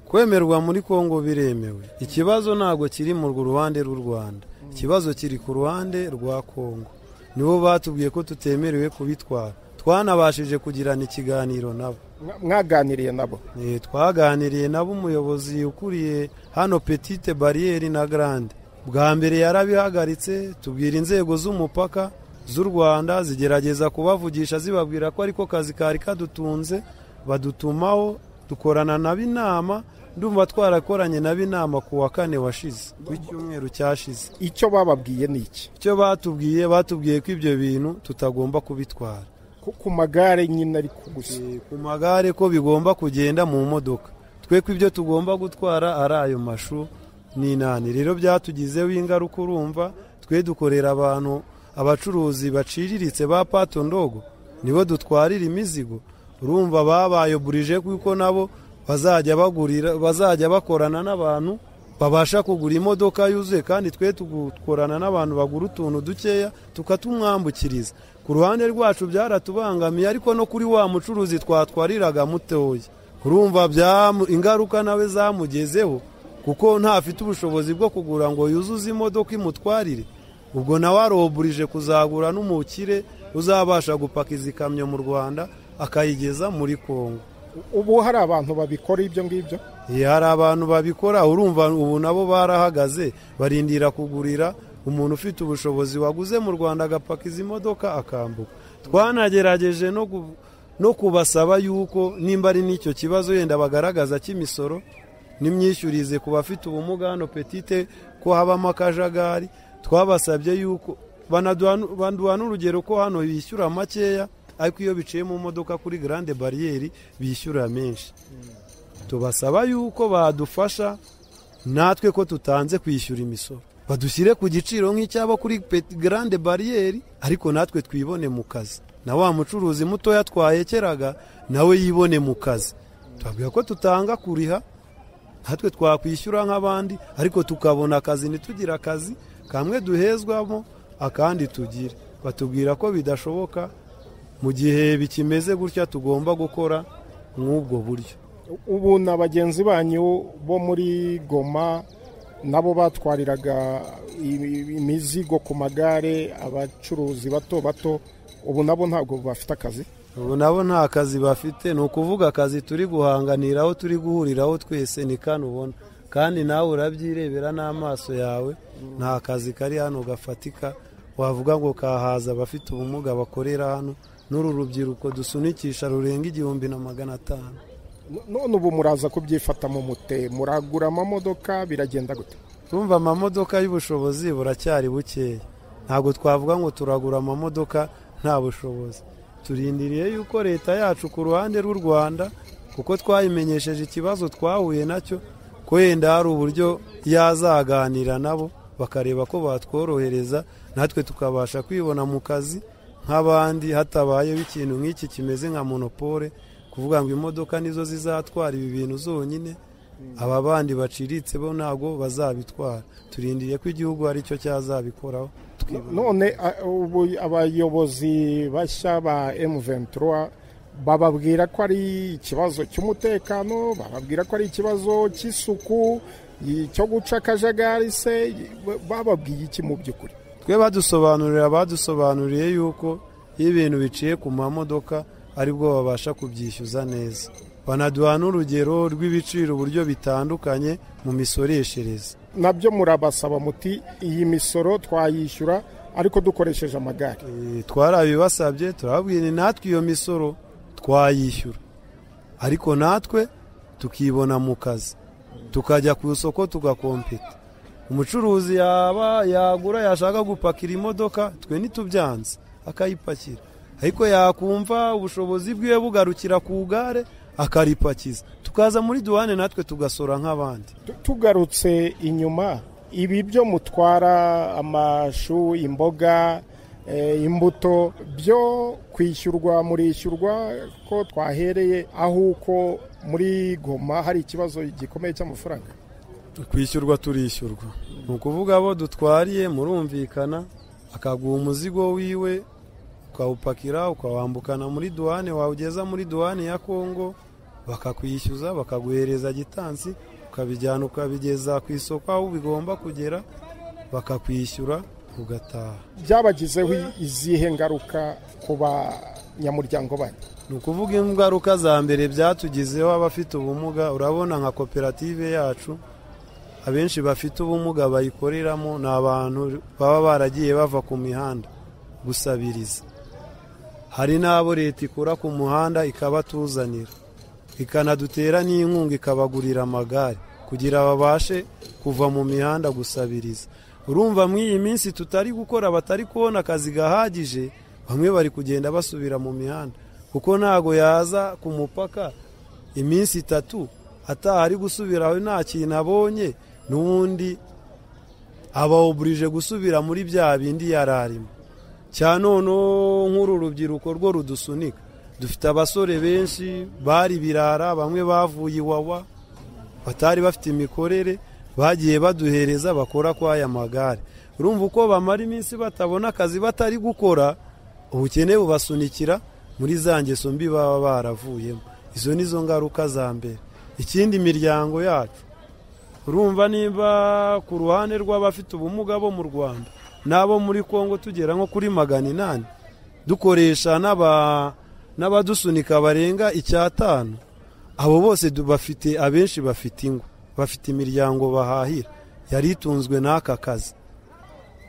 [SPEAKER 10] Kwemerwa muri Kongo biremewe. Ikibazo ntago kiri mu ruhande rw'u Rwanda, ikibazo kiri ku ruhande rwa Kongo. Nibo batubwiye ko tutemerewe kubitwara. Twanabashije kugirana ikiganiro nabo.
[SPEAKER 2] Mwaganiriye nabo?
[SPEAKER 10] Twaganiriye nabo, umuyobozi ukuriye hano Petite Barriere na Grande. Bwa mbere yarabihagaritse, tubwira inzego z'umupaka z'u Rwanda zigerageza kubavugisha zibabwira ko ariko kazi kari kadutunze, badutumaho dukorana n'abinama. Ndumva twarakoranye n'abinama ku wa 4 washize, w'icyumweru cyashize.
[SPEAKER 2] Icyo bababwiye ni iki?
[SPEAKER 10] Icyo batubwiye ko ibyo bintu tutagomba kubitwara
[SPEAKER 2] ku magare nyine, ariko gusa
[SPEAKER 10] ku magare ko bigomba kugenda mu modoka. Twe ko ibyo tugomba gutwara ari ayo mashu n'inani. Rero byatugizeho ingaruka, urumva twe dukorera abantu, abacuruzi baciriritse ba pato ndogo, nibo dutwarira imizigo. Urumva babaye burije kuko nabo bazajya bakorana n'abantu babasha kugura imodoka yuzuye, kandi twe tugukorana n'abantu bagura utuntu dukeya tukatumwambukiriza. Ku ruhande rwacu byaratubangamiye, ariko no kuri wa mucuruzi twatwariraga mutoya, urumva ingaruka nawe zamugezeho, kuko ntafite ubushobozi bwo kugura ngo yuzuze imodoka imutwarire. Ubwo nawe aroburije kuzagura n'umukire uzabasha gupakiza ikamyo mu Rwanda akayigeza muri Kongo.
[SPEAKER 2] Ubu hari abantu babikora ibyo ngibyo?
[SPEAKER 10] Hari abantu babikora, urumva ubu nabo barahagaze barindira kugurira umuntu ufite ubushobozi waguze mu Rwanda agapakiza imodoka akambuka. Twanagerageje no kubasaba yuko nimba ari n'icyo kibazo yenda bagaragaza cy'imisoro n'imyishyurize ku bafite ubumuga hano Petite ko habamo akajagari. Twabasabye yuko banduha n'urugero ko hano bishyura makeya, ariko iyo biciye mu modoka kuri Grande Barriere bishyura menshi. Tubasaba yuko badufasha natwe ko tutanze kwishyura imisoro, badushyire ku giciro nk'icyabo kuri Grande Barriere, ariko natwe twibone mu kazi, na wa mucuruzi muto yatwayekeraga nawe yibone mu kazi. Twabwira ko tutanga kuriha, natwe twakwishyura nk'abandi, ariko tukabona akazi, ntitugira akazi kamwe duhezwamo akandi tugire. Batubwira ko bidashoboka, mu gihe bikimeze gutya tugomba gukora nk'ubwo buryo.
[SPEAKER 2] ubu na bagenzi banyu bo muri Goma nabo batwariraga imizigo ku magare, abacuruzi bato bato, ubu nabo ntabwo bafite akazi?
[SPEAKER 10] Ubu nabo nta kazi bafite, ni ukuvuga akazi turi guhanganiraho, turi guhuriraho twese ni kano ubona, kandi nawe urabyirebera n'amaso yawe, nta kazi kari hano gafatika wavuga ngo kahaza abafite ubumuga bakorera hano, n'uru rubyiruko dusunikisha rurenga 1,500.
[SPEAKER 2] None ubu muraza kubyifata mu mute, muragura amamodoka, biragenda gute?
[SPEAKER 10] Tumva amamodoka y'ubushobozi buracyari bukeya, ntabwo twavuga ngo turagura amamodoka nta bushobozi. Turindiriye yuko leta yacu ku ruhande rw'u Rwanda, kuko twayimenyesheje ikibazo twahuye nacyo, ko yenda hari uburyo yazaganira nabo bakareba ko batworohereza natwe tukabasha kwibona mu kazi nk'abandi, hatabayeho ikintu nk'iki kimeze nka monopole, kuvuga ngo imodoka nizo zizatwara ibi bintu zonyine, aba bandi baciriritse bo ntabwo bazabitwara. Turindiriye ko igihugu ari cyo cyazabikoraho.
[SPEAKER 2] None ubu abayobozi bashya ba M23 bababwira ko ari ikibazo cy'umutekano, bababwira ko ari ikibazo cy'isuku, cyo guca akajagari se, bababwiye iki mu by'ukuri?
[SPEAKER 10] Twe badusobanuriye yuko iyo ibintu biciye ku mamodoka aribwo babasha kubyishyuza neza. Banaduha n'urugero rw'ibiciro uburyo bitandukanye mu misoreshereze.
[SPEAKER 2] Nabyo murabasaba muti iyi misoro twayishyura ariko dukoresheje amagare?
[SPEAKER 10] Twarabibasabye, turababwira natwe iyo misoro twayishyura, ariko natwe tukibona mu kazi, tukajya ku isoko tugakompeta. Umucuruzi yagura yashaka gupakira imodoka, twe ntitubyanze akayipakira, ariko yakumva ubushobozi bwiwe bugarukira ku gare akaripakiza, tukaza muri duwane natwe tugasora nk'abandi.
[SPEAKER 2] Tugarutse inyuma, ibi byo mutwara amashu, imboga, imbuto, byo kwishyurwa murishyurwa ko twahereye aho uko muri Goma hari ikibazo gikomeye cy'amafaranga?
[SPEAKER 10] Kwishyurwa turishyurwa, ni ukuvuga abo dutwariye murumvikana, akaguha umuzigo wiwe ukawupakira ukawambukana muri duwane, wawugeza muri duwane ya Kongo bakakwishyuza, bakaguhereza gitansi, ukabijyana ukabigeza ku isoko aho bigomba kugera, bakakwishyura ugataha.
[SPEAKER 2] Byabagizeho izihe ngaruka ku banyamuryango banyu?
[SPEAKER 10] Ni ukuvuga ingaruka za mbere byatugizeho abafite ubumuga, urabona nka koperative yacu abenshi bafite ubumuga bayikoreramo ni abantu baba baragiye bava ku mihanda gusabiriza. Hari n'abo leta ikura ku muhanda ikabatuzanira, ikanadutera n'inkunga ikabagurira amagare kugira babashe kuva mu mihanda gusabiriza. Urumva mw'iyi minsi tutari gukora, batari kubona akazi gahagije, bamwe bari kugenda basubira mu mihanda, kuko ntago yaza ku mupaka iminsi 3 atahari gusubiraho nta kintu abonye, n'ubundi aba oburije gusubira muri bya bindi yararimo. Cyane nk'uru rubyiruko rwo rudusunika, dufite abasore benshi bari birara, bamwe bavuye Iwawa batari bafite imikorere, bagiye baduhereza bakora kwa aya magare. Urumva uko bamara iminsi batabona akazi, batari gukora, ubukene bubasunikira muri za ngeso mbi baba baravuyemo. Izo nizo ngaruka za mbere. Ikindi miryango yacu, urumva niba ku ruhande rw'abafite ubumuga bo mu Rwanda nabo muri Kongo tugera nko kuri 800, dukoresha n'abadusunika barenga 500, abo bose bafite, abenshi bafite ingo, bafite imiryango bahahira yari itunzwe n'aka kazi.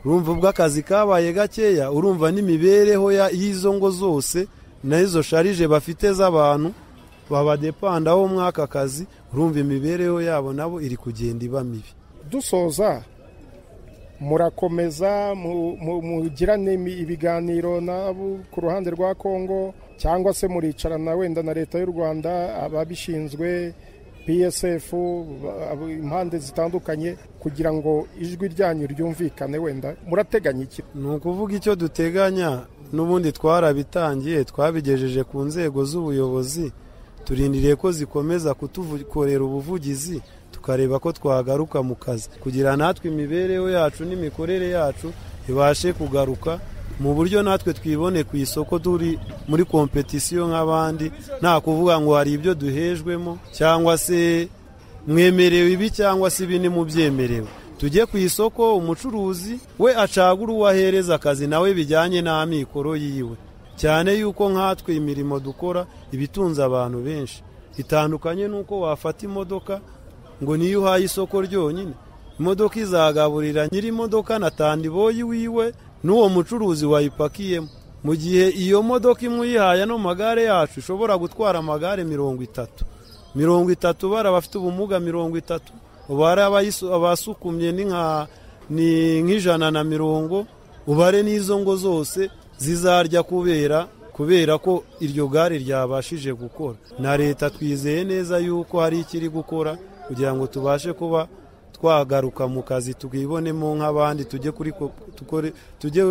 [SPEAKER 10] Urumva ubwo akazi kabaye gakeya, urumva n'imibereho y'izo ngo zose n'izo sharije bafite z'abantu babadepandaho mwaka kazi, urumva imibereho yabo nabo iri kugenda iba mibi.
[SPEAKER 2] Dusoza, murakomeza mugirane ibiganiro nabo ku ruhande rwa Kongo, cyangwa se muricarana wenda na leta y'u Rwanda, ababishinzwe, PSF, impande zitandukanye, kugira ngo ijwi ryanyu ryumvikane? Wenda murateganya iki?
[SPEAKER 10] Ni ukuvuga icyo duteganya, n'ubundi twarabitangiye, twabigejeje ku nzego z'ubuyobozi, turindiriye ko zikomeza kutukorera ubuvugizi, tukareba ko twagaruka mu kazi, kugira natwe imibereho yacu n'imikorere yacu ibashe kugaruka mu buryo natwe twibone ku isoko turi muri kompetisiyo nk'abandi, nta kuvuga ngo hari ibyo duhejwemo cyangwa se mwemerewe ibi cyangwa se ibi nimubyemerewe. Tujye ku isoko, umucuruzi we acagura uwo ahereza akazi nawe bijyanye n'amikoro yiwe, cyane yuko nkatwe imirimo dukora ibitunze abantu benshi. Itandukanye nuko wafata imodoka ngo niyo uhaye isoko ryonyine, imodoka izagaburira nyiri imodoka na tandiboyi wiwe n'uwo mucuruzi wayipakiyemo. Mu gihe iyo modoka imwe uyihaye no magare yacu ishobora gutwara amagare 30 bara bafite ubumuga 30, ubare abasukumye ni nk'ijana, ubare n'izo ngo zose zizarya kubera ko iryo gare ryabashije gukora. Na leta twizeye neza yuko hari ikiri gukora kugira ngo tubashe kuba twagaruka mu kazi twibonemo nk'abandi, tujye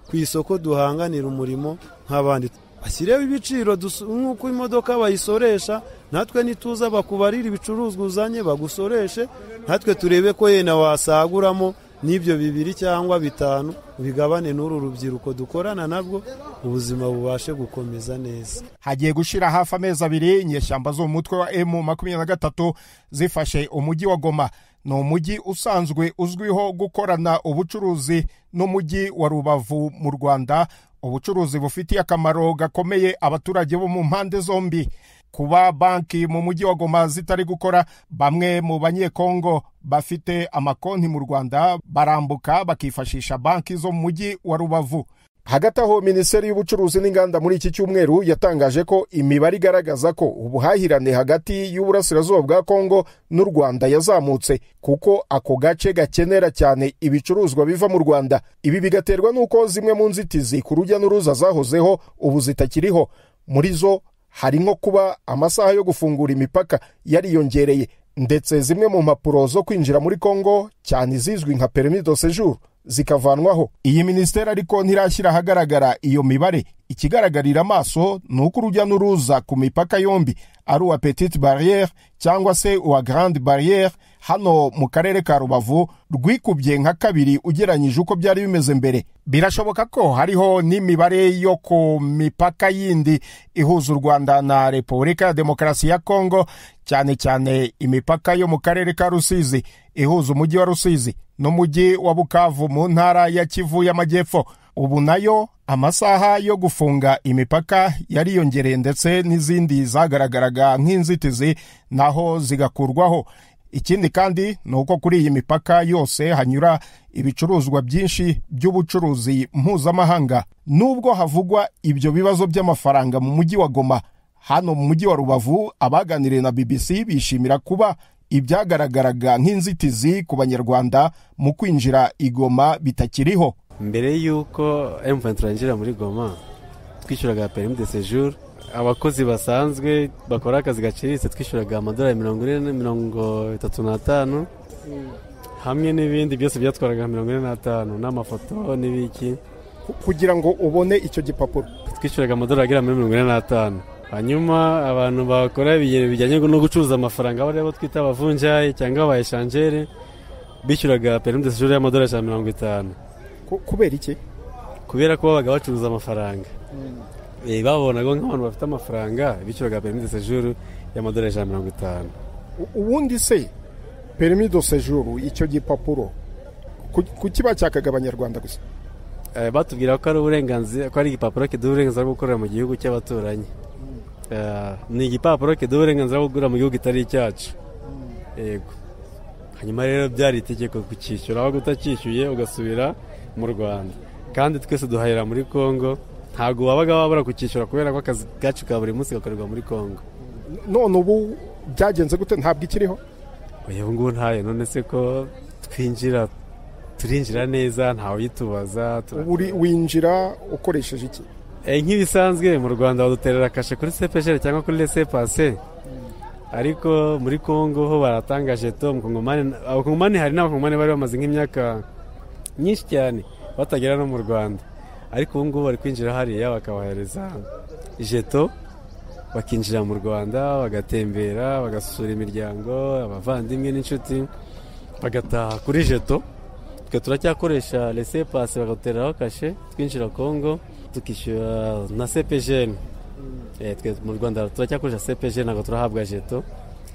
[SPEAKER 10] ku isoko duhanganira umurimo nk'abandi. Bashyireho ibiciro nk'uko imodoka bayisoresha, natwe nituza bakubarira ibicuruzwa uzanye bagusoreshe, natwe turebe ko yena wasaguramo n'ibyo 2 cyangwa 5 bigabane n'uru rubyiruko dukorana nabwo, ubuzima bubashe gukomeza neza.
[SPEAKER 2] Hagiye gushira hafi amezi 2 inyeshyamba zo mu mutwe wa M23 zifashe umujyi wa Goma. Ni umujyi usanzwe uzwiho gukorana ubucuruzi n'umujyi wa Rubavu mu Rwanda, ubucuruzi bufitiye akamaro gakomeye abaturage bo mu mpande zombi. Kuba banki mu mujyi wa Goma zitari gukora, bamwe mu banyekongo bafite amakonti mu Rwanda barambuka bakifashisha banki zo mu mujyi wa Rubavu. Hagati aho Minisiteri y'Ubucuruzi n'Inganda muri iki cyumweru yatangaje ko imibare igaragaza ko ubuhahirane hagati y'uburasirazuba bwa Kongo n'u Rwanda yazamutse, kuko ako gace gakenera cyane ibicuruzwa biva mu Rwanda. Ibi bigaterwa n'uko zimwe mu nzitizi ku rujya n'uruza zahozeho ubu zitakiriho. Muri zo hari nko kuba amasaha yo gufungura imipaka yariyongereye, ndetse zimwe mu mpapuro zo kwinjira muri Kongo cyane zizwi nka permis de séjour zikavanwaho. Iyi minisiteri ariko ntirashyira ahagaragara iyo mibare. Ikigaragarira amaso ni uko urujya n'uruza ku mipaka yombi ari uwa Petite Barrière cyangwa se uwa Grande Barrière hano mu karere ka Rubavu rwikubye nka 2 ugeranyije uko byari bimeze mbere. Birashoboka ko hariho n'imibare yo ku mipaka yindi ihuza u Rwanda na Repubulika ya Demokarasi ya Kongo, cyane cyane imipaka yo mu karere ka Rusizi ihuza umujyi wa Rusizi n'umujyi wa Bukavu mu ntara ya Kivu y'Amajyepfo. Ubu nayo amasaha yo gufunga imipaka yariyongereye, ndetse n'izindi zagaragaraga nk'inzitizi naho zigakurwaho. Ikindi kandi ni uko kuri iyi mipaka yose hanyura ibicuruzwa byinshi by'ubucuruzi mpuzamahanga. Nubwo havugwa ibyo bibazo by'amafaranga mu mujyi wa Goma, hano mu mujyi wa Rubavu abaganiriye na BBC bishimira kuba ibyagaragaraga nk'inzitizi ku Banyarwanda mu kwinjira i Goma bitakiriho.
[SPEAKER 5] Mbere y'uko M23 yinjira muri Goma twishyuraga permis de séjour, abakozi basanzwe bakora akazi gaciriritse twishyuraga amadolari 40-35 hamwe n'ibindi byose byatwaraga 45 n'amafoto n'ibiki.
[SPEAKER 2] Kugira ngo ubone icyo gipapuro
[SPEAKER 5] twishyuraga amadolari agera muri 45. Hanyuma abantu bakora bijyanye no gucuruza amafaranga barebo twita abavunjayi cyangwa abayeshanjere bishyuraga permis de séjour y'amadolari 50.
[SPEAKER 2] Kubera iki?
[SPEAKER 5] Kubera ko babaga bacuruza amafaranga. Babonaga nk'abantu bafite amafaranga bishyuraga permis de séjour y'amadolari 50.
[SPEAKER 2] Ubundi se permis de séjour icyo gipapuro kuki bacyakaga Abanyarwanda gusa?
[SPEAKER 5] Batubwira ko ari uburenganzira, ko ari igipapuro kiduha uburenganzira bwo gukorera mu gihugu cy'abaturanyi. Ni igipapuro kiduha uburenganzira bwo gukorera mu gihugu kitari icyacu. Yego. Hanyuma rero byari itegeko kucyishyura, aho utacyishyuye ugasubira mu Rwanda. Kandi twese duhahira muri Kongo, ntago wabaga wabura kucyishyura kubera ko akazi gacu ka buri munsi gakorerwa muri Kongo.
[SPEAKER 2] None ubu byagenze gute? Ntabwo ikiriho?
[SPEAKER 5] Oya, ngo ntaye, none se ko turinjira neza, ntawe yitubaza.
[SPEAKER 2] Winjira ukoresheje iki?
[SPEAKER 5] Nk'ibisanzwe mu Rwanda baduterera kashe kuri CPGL cyangwa kuri laissez-passer. Ariko muri Kongo ho baratangaje to Abakongomani hari n'Abakongomani bari bamaze nk'imyaka nyinshi cyane batagera no mu Rwanda, ariko ubu ngubu bari kwinjira hariya bakabahereza jeto bakinjira mu Rwanda bagatembera bagasura imiryango abavandimwe n'inshuti bagataha kuri jeto.
[SPEAKER 12] twe turacyakoresha laissez-passer bakateraho kashe twinjira Kongo tukishyura na CPGN. Twe mu Rwanda turacyakoresha CPGN ntabwo turahabwa jeto,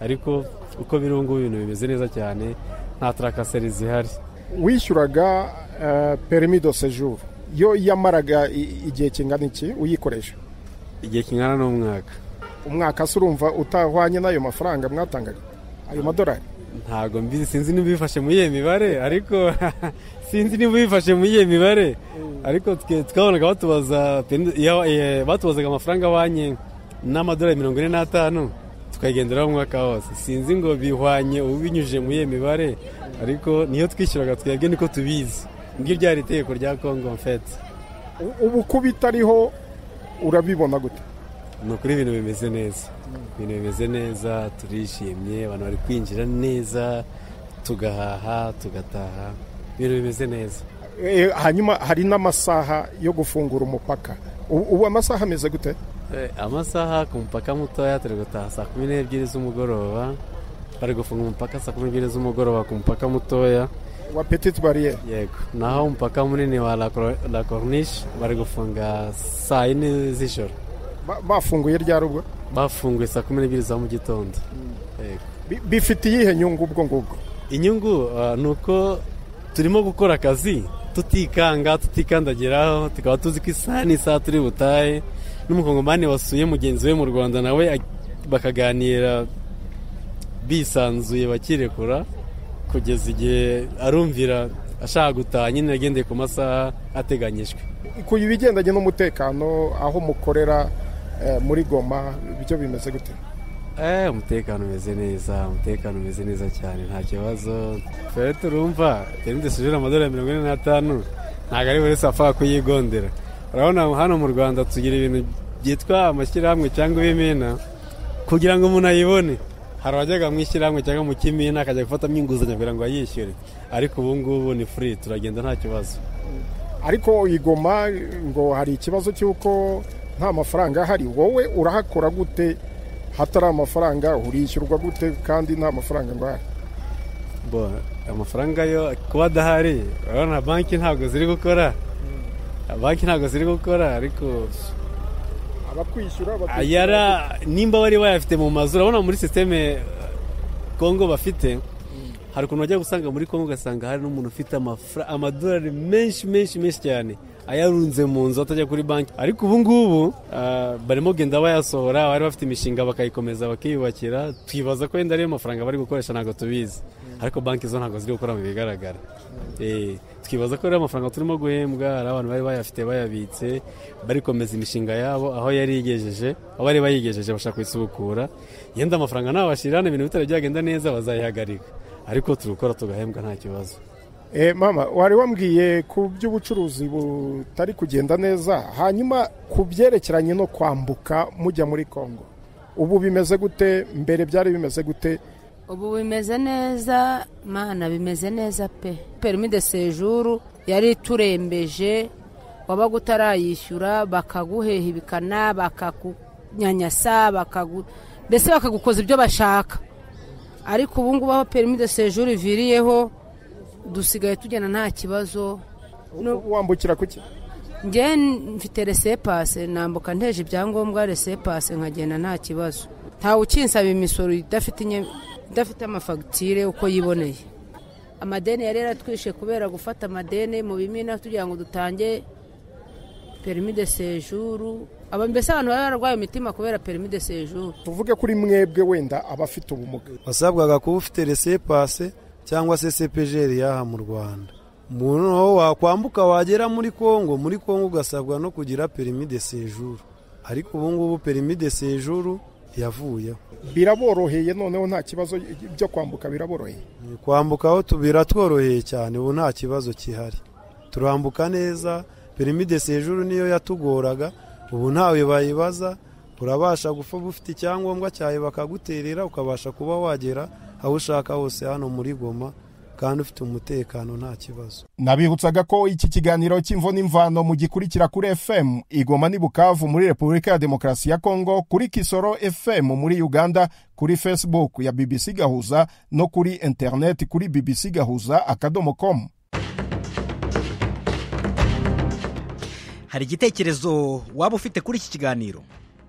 [SPEAKER 12] ariko uko biri ubu ibintu bimeze neza cyane, nta trakaseri zihari.
[SPEAKER 2] Wishyuraga permis de séjour yo yamaraga igihe kingana iki uyikoresha?
[SPEAKER 12] Igihe kingana n'umwaka.
[SPEAKER 2] Umwaka se urumva utahwanye n'ayo mafaranga mwatangaga, ayo madolari?
[SPEAKER 12] Ntago mbizi, sinzi niba bifashe mu iyihe mibare, ariko sinzi niba bifashe mu iyihe mibare, ariko twabonaga batubazaga amafaranga abanye n'amadolari 45 tukagenderaho umwaka wose. Sinzi ngo bihwanye ubu binyujije mu iyihe mibare, ariko niyo twishyuraga twebwe niko tubizi. Ngibyo byari itegeko rya Kongo en fait.
[SPEAKER 2] Ubu kubitariho urabibona gute?
[SPEAKER 12] Nukuri ibintu bimeze neza. Ibintu bimeze neza, turishimye, abantu bari kwinjira neza, tugahaha, tugataha. Ibintu bimeze neza.
[SPEAKER 2] Hanyuma hari n'amasaha yo gufungura umupaka. Ubu amasaha ameze gute?
[SPEAKER 12] Amasaha ku mupaka mutoya turi gutaha saa 12 z'umugoroba. Bari gufunga umupaka saa 12 z'umugoroba ku mupaka mutoya
[SPEAKER 2] wa Petite Barrière.
[SPEAKER 12] Yego. Naho umupaka munini wa La Corniche bari gufunga saa 4 z'ijoro.
[SPEAKER 2] Bafunguye ryari ubwo?
[SPEAKER 12] Bafunguye saa 12 za mu gitondo.
[SPEAKER 2] Bifite iyihe nyungu ubwo ngubwo?
[SPEAKER 12] Inyungu nuko turimo gukora akazi tutikandagiraho, tukaba tuzi ko isaha turi butahe. N'umukongomani wasuye mugenzi we mu Rwanda nawe bakaganira bisanzuye bakirekura kugeza igihe arumvira ashaka gutaha, nyine agendeye ku masaha ateganyijwe.
[SPEAKER 2] Ku ibigendanye n'umutekano aho mukorera muri Goma byo bimeze gute?
[SPEAKER 12] Umutekano umeze neza cyane, nta kibazo. Fere turumva permis de séjour amadolari 45 ntabwo ari buri safa kuyigondera. Urabona hano mu Rwanda tugira ibintu byitwa amashyirahamwe cyangwa ibimina kugira ngo umuntu ayibone. Hari abajyaga mu ishyirahamwe cyangwa mu kimina akajya gufatamo inguzanyo kugira ngo ayishyure, ariko ubu ngubu ni free, turagenda nta kibazo.
[SPEAKER 2] Ariko Igoma ngo hari ikibazo cy'uko nta mafaranga ahari, wowe urahakora gute hatari amafaranga? Urishyurwa gute kandi nta mafaranga ngo ahari?
[SPEAKER 12] Amafaranga yo kuba adahari, urabona banki ntabwo ziri gukora, ariko
[SPEAKER 2] abakwishyura
[SPEAKER 12] nimba bari bayafite mu mazu. Urabona muri systeme Kongo bafite, hari ukuntu bajya gusanga muri Kongo ugasanga hari n'umuntu ufite amadolari menshi cyane ayarunze mu nzu atajya kuri banki. Ariko ubu ngubu barimo genda bayasohora, bari bafite imishinga bakayikomeza bakiyubakira. Twibaza ko wenda ari amafaranga bari gukoresha, ntabwo tubizi, ariko banki zo ntabwo ziri gukora mu bigaragara. Twibaza ko ari amafaranga turimo guhembwa, hari abantu bari bayafite bayabitse bari komeza imishinga yabo aho bari bayigejeje bashaka kwisubukura. Yenda amafaranga nabashirana ibintu bitari byagenda neza bazayihagarika, ariko turukora tugahembwa nta kibazo.
[SPEAKER 2] Mama, wari wambwiye ku by'ubucuruzi butari kugenda neza, hanyuma ku byerekeranye no kwambuka mujya muri Kongo ubu bimeze gute? Mbere byari bimeze gute?
[SPEAKER 4] Ubu bimeze neza mana, bimeze neza pe. Permis de séjour yari turembeje, wabaga utarayishyura bakaguhehibikana, bakakunyanyasa, mbese bakagukoza ibyo bashaka. Ariko ubu ngubu aho permis de séjour iviriyeho dusigaye tugenda nta kibazo.
[SPEAKER 2] Wambukira kuki?
[SPEAKER 4] Nge mfite laissez-passer, nambuka nteje ibyangombwa laissez-passer nkagenda nta kibazo. Ntawe ukinsaba imisoro idafite amafagitire uko yiboneye. Amadeni yari yaratwishe kubera gufata amadeni mu bimina tugira ngo dutange permis de séjour. Mbese abantu bari barwaye imitima kubera permis de séjour.
[SPEAKER 2] Tuvuge kuri mwebwe wenda abafite ubumuga,
[SPEAKER 10] wasabwaga kuba ufite laissez-passer cyangwa se CPGR yaha mu Rwanda. Umuntu wakwambuka wagera muri Kongo ugasabwa no kugira permis de séjour, ariko ubu ngubu permis de séjour yavuyeho.
[SPEAKER 2] Biraboroheye noneho nta kibazo byo kwambuka, biraboroheye
[SPEAKER 10] kwambuka aho biratworoheye cyane, ubu nta kibazo kihari, turambuka neza. Permis de séjour niyo yatugoraga, ubu ntawe bayibaza, urabasha gufa ufite icyangombwa cyawe bakaguterera ukabasha kuba wagera aho ushaka hose hano muri Goma kandi ufite umutekano nta kibazo.
[SPEAKER 2] Nabibutsaga ko iki kiganiro cy'imvo n'imvano mu gikurikira kuri FM Igoma ni Bukavu muri Repubulika ya Demokarasi ya Kongo, kuri Kisoro FM muri Uganda, kuri Facebook ya BBC Gahuza no kuri internet kuri bbcgahuza.com.
[SPEAKER 13] hari igitekerezo waba ufite kuri iki kiganiro?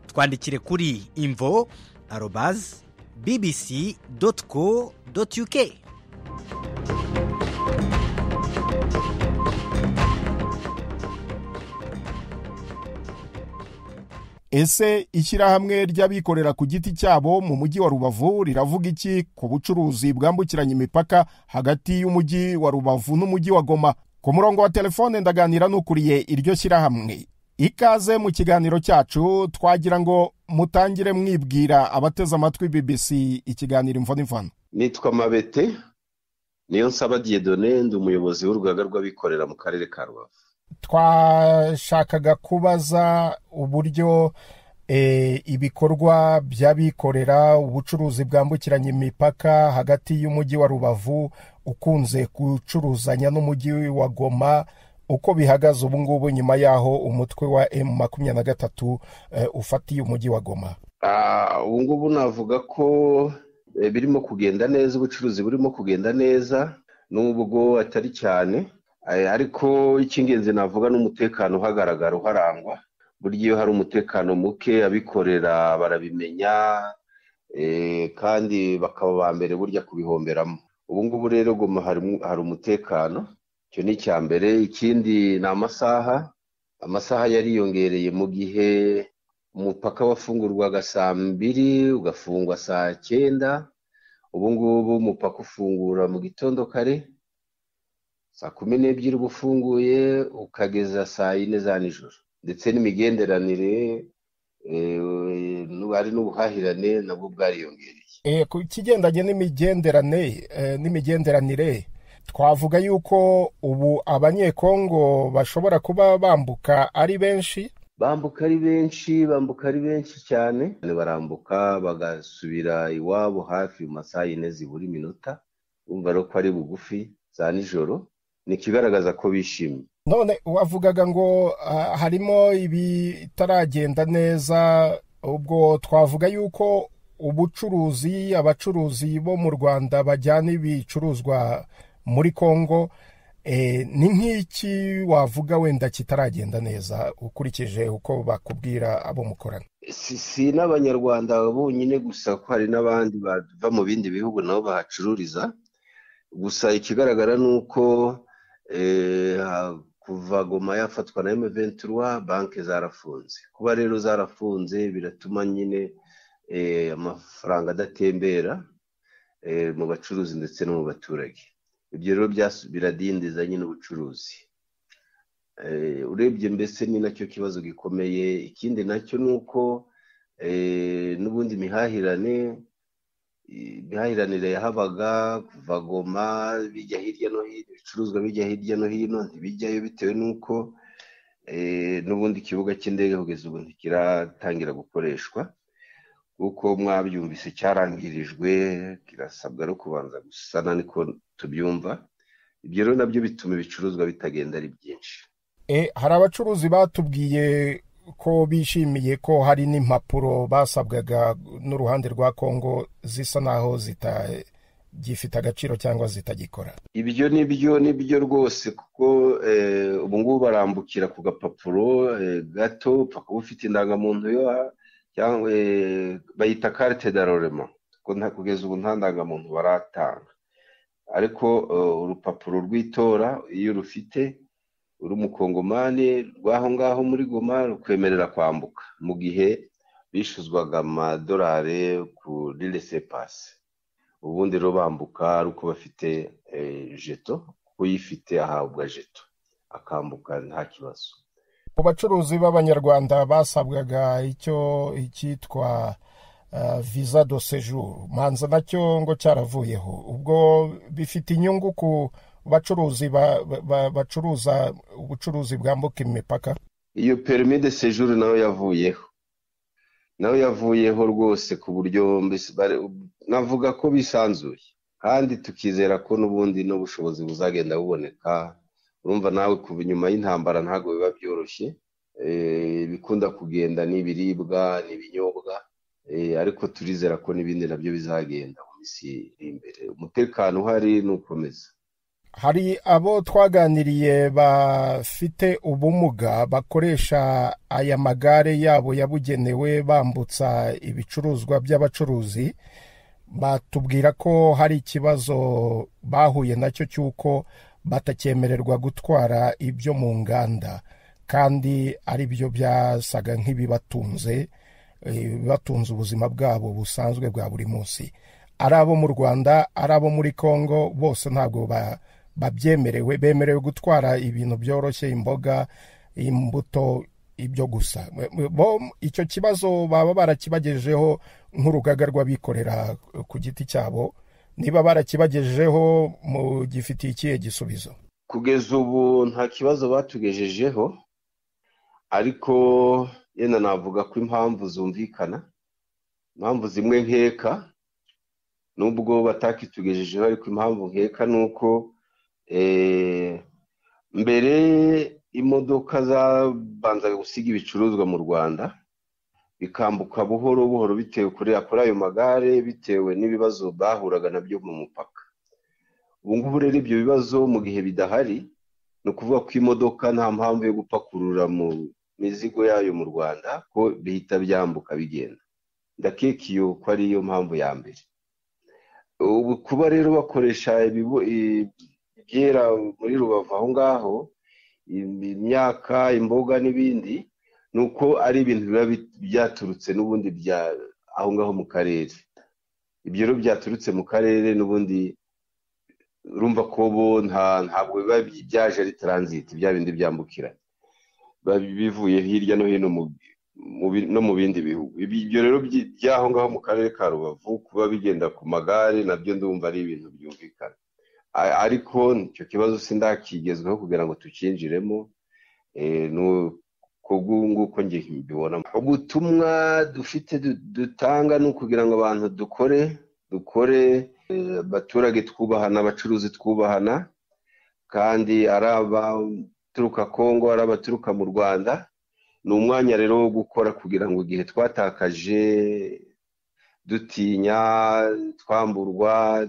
[SPEAKER 13] Twandikire kuri info@bbc.co.uk.
[SPEAKER 2] Ese ishyirahamwe ry'abikorera ku giti cyabo mu mujyi wa Rubavu riravuga iki ku bucuruzi bwambukiranya imipaka hagati y'umujyi wa Rubavu n'umujyi wa Goma? Ku murongo wa telefone ndaganira n'ukuriye iryo shyirahamwe. Ikaze mu kiganiro cyacu, twagira ngo mutangire mwibwira abateze amatwi BBC ikiganiro Imvo n'Imvano.
[SPEAKER 14] Nitwa Mabete, niyo nsaba Dieudonné, ndi umuyobozi w'urugaga rw'abikorera mu karere ka Rubavu.
[SPEAKER 2] Twashakaga kubaza uburyo ibikorwa by'abikorera, ubucuruzi bwambukiranya imipaka hagati y'umujyi wa Rubavu ukunze gucuruzanya n'umujyi wa Goma, uko bihagaze ubu ngubu nyuma yaho umutwe wa M23 ufatiye umujyi wa Goma.
[SPEAKER 14] Ubu ngubu navuga ko birimo kugenda neza, ubucuruzi burimo kugenda neza, n'ubwo atari cyane, ariko icy'ingenzi navuga n'umutekano uhagaragara uharangwa. Burya iyo hari umutekano muke abikorera barabimenya, kandi bakaba ba mbere burya kubihomberamo. Ubu ngubu rero Goma hari umutekano, icyo ni icya mbere. Ikindi ni amasaha yariyongereye. mu gihe umupaka wafungurwaga saa 2 ugafungwa saa 9, ubu ngubu umupaka ufungura mu gitondo kare saa 12 uba ufunguye ukageza saa 4 za nijoro. Ndetse n'imigenderanire ari n'ubuhahirane nabwo bwariyongereye.
[SPEAKER 2] Ku kigendanye n'imigenderanire twavuga yuko ubu abanyekongo bashobora kuba bambuka ari benshi.
[SPEAKER 14] Bambuka ari benshi cyane. Barambuka bagasubira iwabo hafi mu masaha 4 zibura iminota. Umva rero ko ari bugufi za nijoro, nikigaragaza ko bishimye.
[SPEAKER 2] None wavugaga ngo harimo ibitaragenda neza, ubwo twavuga yuko abacuruzi bo mu Rwanda bajyana ibicuruzwa muri Kongo, ni nk'iki wavuga wenda kitaragenda neza ukurikije uko bakubwira abo mukorana?
[SPEAKER 14] Si n'abanyarwanda bonyine gusa, ko hari n'abandi bava mu bindi bihugu nabo bahacururiza. Gusa ikigaragara nuko kuva Goma yafatwa na M23 banki zarafunze. Kuba rero zarafunze biratuma nyine amafaranga adatembera mu bacuruzi ndetse no mu baturage. Ibyo rero biradindiza nyine ubucuruzi. Urebye mbese ni nacyo kibazo gikomeye. Ikindi nacyo nuko n'ubundi imihahiranire yahabaga kuva Goma bijya hirya no hino, ibicuruzwa bijya hirya no hino, ntibijyayo bitewe nuko n'ubundi ikibuga cy'indege kugeza ubu ntikiratangira gukoreshwa, kuko mwabyumvise cyarangirijwe, kirasabwa no kubanza gusana, niko tubyumva. Ibyo rero nabyo bituma ibicuruzwa bitagenda ari byinshi.
[SPEAKER 2] Hari abacuruzi batubwiye ko bishimiye ko hari n'impapuro basabwaga n'uruhande rwa Kongo zisa naho zitagifite agaciro cyangwa zitagikora.
[SPEAKER 14] Ibyo nibyo rwose, kuko ubu ngubu barambukira ku gapapuro gato, paka ufite indangamuntu cyangwa bayita carte d'enrôlement, ko kugeza ubu nta ndangamuntu baratanga. Ariko urupapuro rw'itora iyo rufite uri umukongomani rwaho ngaho muri Goma rukwemerera kwambuka, mu gihe bishuzwaga amadolari kuri laissez-passer. Ubundi rero bambuka ari uko bafite jeto, uyifite ahabwa jeto akambuka nta kibazo.
[SPEAKER 2] Ku bacuruzi b'abanyarwanda basabwaga icyitwa visa de séjour, manza nacyo ngo cyaravuyeho. Ubwo bifite inyungu ku bacuruzi bacuruza ubucuruzi bwambuka imipaka.
[SPEAKER 14] Iyo permis de séjour nayo yavuyeho rwose, ku buryo navuga ko bisanzuye, kandi tukizera ko n'ubundi n'ubushobozi buzagenda buboneka. Urumva nawe kuva inyuma y'intambara ntabwo biba byoroshye, bikunda kugenda n'ibiribwa n'ibinyobwa, ariko turizera ko n'ibindi nabyo bizagenda mu minsi iri imbere. Umutekano uhari nukomeza.
[SPEAKER 2] hari abo twaganiriye bafite ubumuga bakoresha aya magare yabo yabugenewe bambutsa ibicuruzwa by'abacuruzi, batubwira ko hari ikibazo bahuye nacyo cy'uko batakyemererwa gutwara ibyo mu nganda, kandi ari byo byasaga nk'ibibatunze ubuzima bwabo busanzwe bwa buri munsi. Ari abo mu Rwanda, ari abo muri Kongo, bose ntabwo babyemerewe, bemerewe gutwara ibintu byoroshye, imboga, imbuto, ibyo gusa. Icyo kibazo baba barakibagejejeho nk'urugaga rw'abikorera ku giti cyabo, niba barakibagejejeho mu gifitiye ikihe gisubizo?
[SPEAKER 14] Kugeza ubu nta kibazo batugejejeho, ariko yenda navuga ko impamvu zumvikana, impamvu zimwe nkeka, nubwo batakitugejejeho, ariko impamvu nkeka ni uko mbere imodoka zabanzaga gusiga ibicuruzwa mu Rwanda bikambuka buhoro buhoro bitewe kuri ayo magare, bitewe n'ibibazo bahuraga nabyo mu mupaka. Ubu ngubu rero ibyo bibazo mu gihe bidahari, ni ukuvuga ko imodoka nta mpamvu yo gupakurura mu mizigo yayo mu Rwanda, ko bihita byambuka bigenda. Ndakeka iyo ko ariyo mpamvu ya mbere. Ubu kuba rero bakoresha ibyera muri Rubavu aho ngaho, imyaka, imboga n'ibindi, nuko ari ibintu biba byaturutse n'ubundi aho ngaho mu karere. Ibyo rero byaturutse mu karere n'ubundi, urumva ko bo ntabwo biba byaje ari transit, bya bindi byambukira bivuye hirya no hino no mu bindi bihugu. Ibyo rero by'aho ngaho mu karere ka Rubavu kuba bigenda ku magare, nabyo ndumva ari ibintu byumvikana, ariko icyo kibazo sindakigezweho kugira ngo tukinjiremo. Nguko njye mbibona. Ubutumwa dufite dutanga ni ukugira ngo abantu dukore abaturage twubahana, abacuruzi twubahana, kandi ari abaturuka Kongo, ari abaturuka mu Rwanda. Ni umwanya rero wo gukora kugira ngo igihe twatakaje dutinya, twamburwa,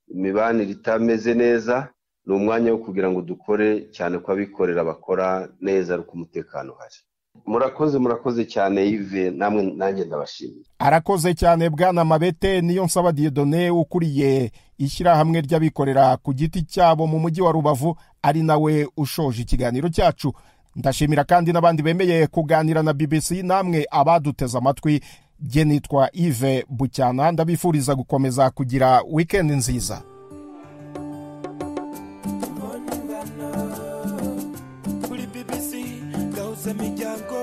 [SPEAKER 14] imibanire itameze neza, ni umwanya wo kugira ngo dukore, cyane ko abikorera bakora neza ariko umutekano uhari. Murakoze cyane Yves, namwe nanjye ndabashimiye.
[SPEAKER 2] Arakoze cyane Bwana Mabete Niyonsaba Dieudonné, ukuriye ishyirahamwe ry'abikorera ku giti cyabo mu mujyi wa Rubavu, ari nawe ushoje ikiganiro cyacu. Ndashimira kandi n'abandi bemeye kuganira na BBC, namwe abaduteze amatwi. Jye nitwa Yves Bucyana, ndabifuriza gukomeza kugira weekend nziza.
[SPEAKER 1] Kuri BBC gahuza imiryango.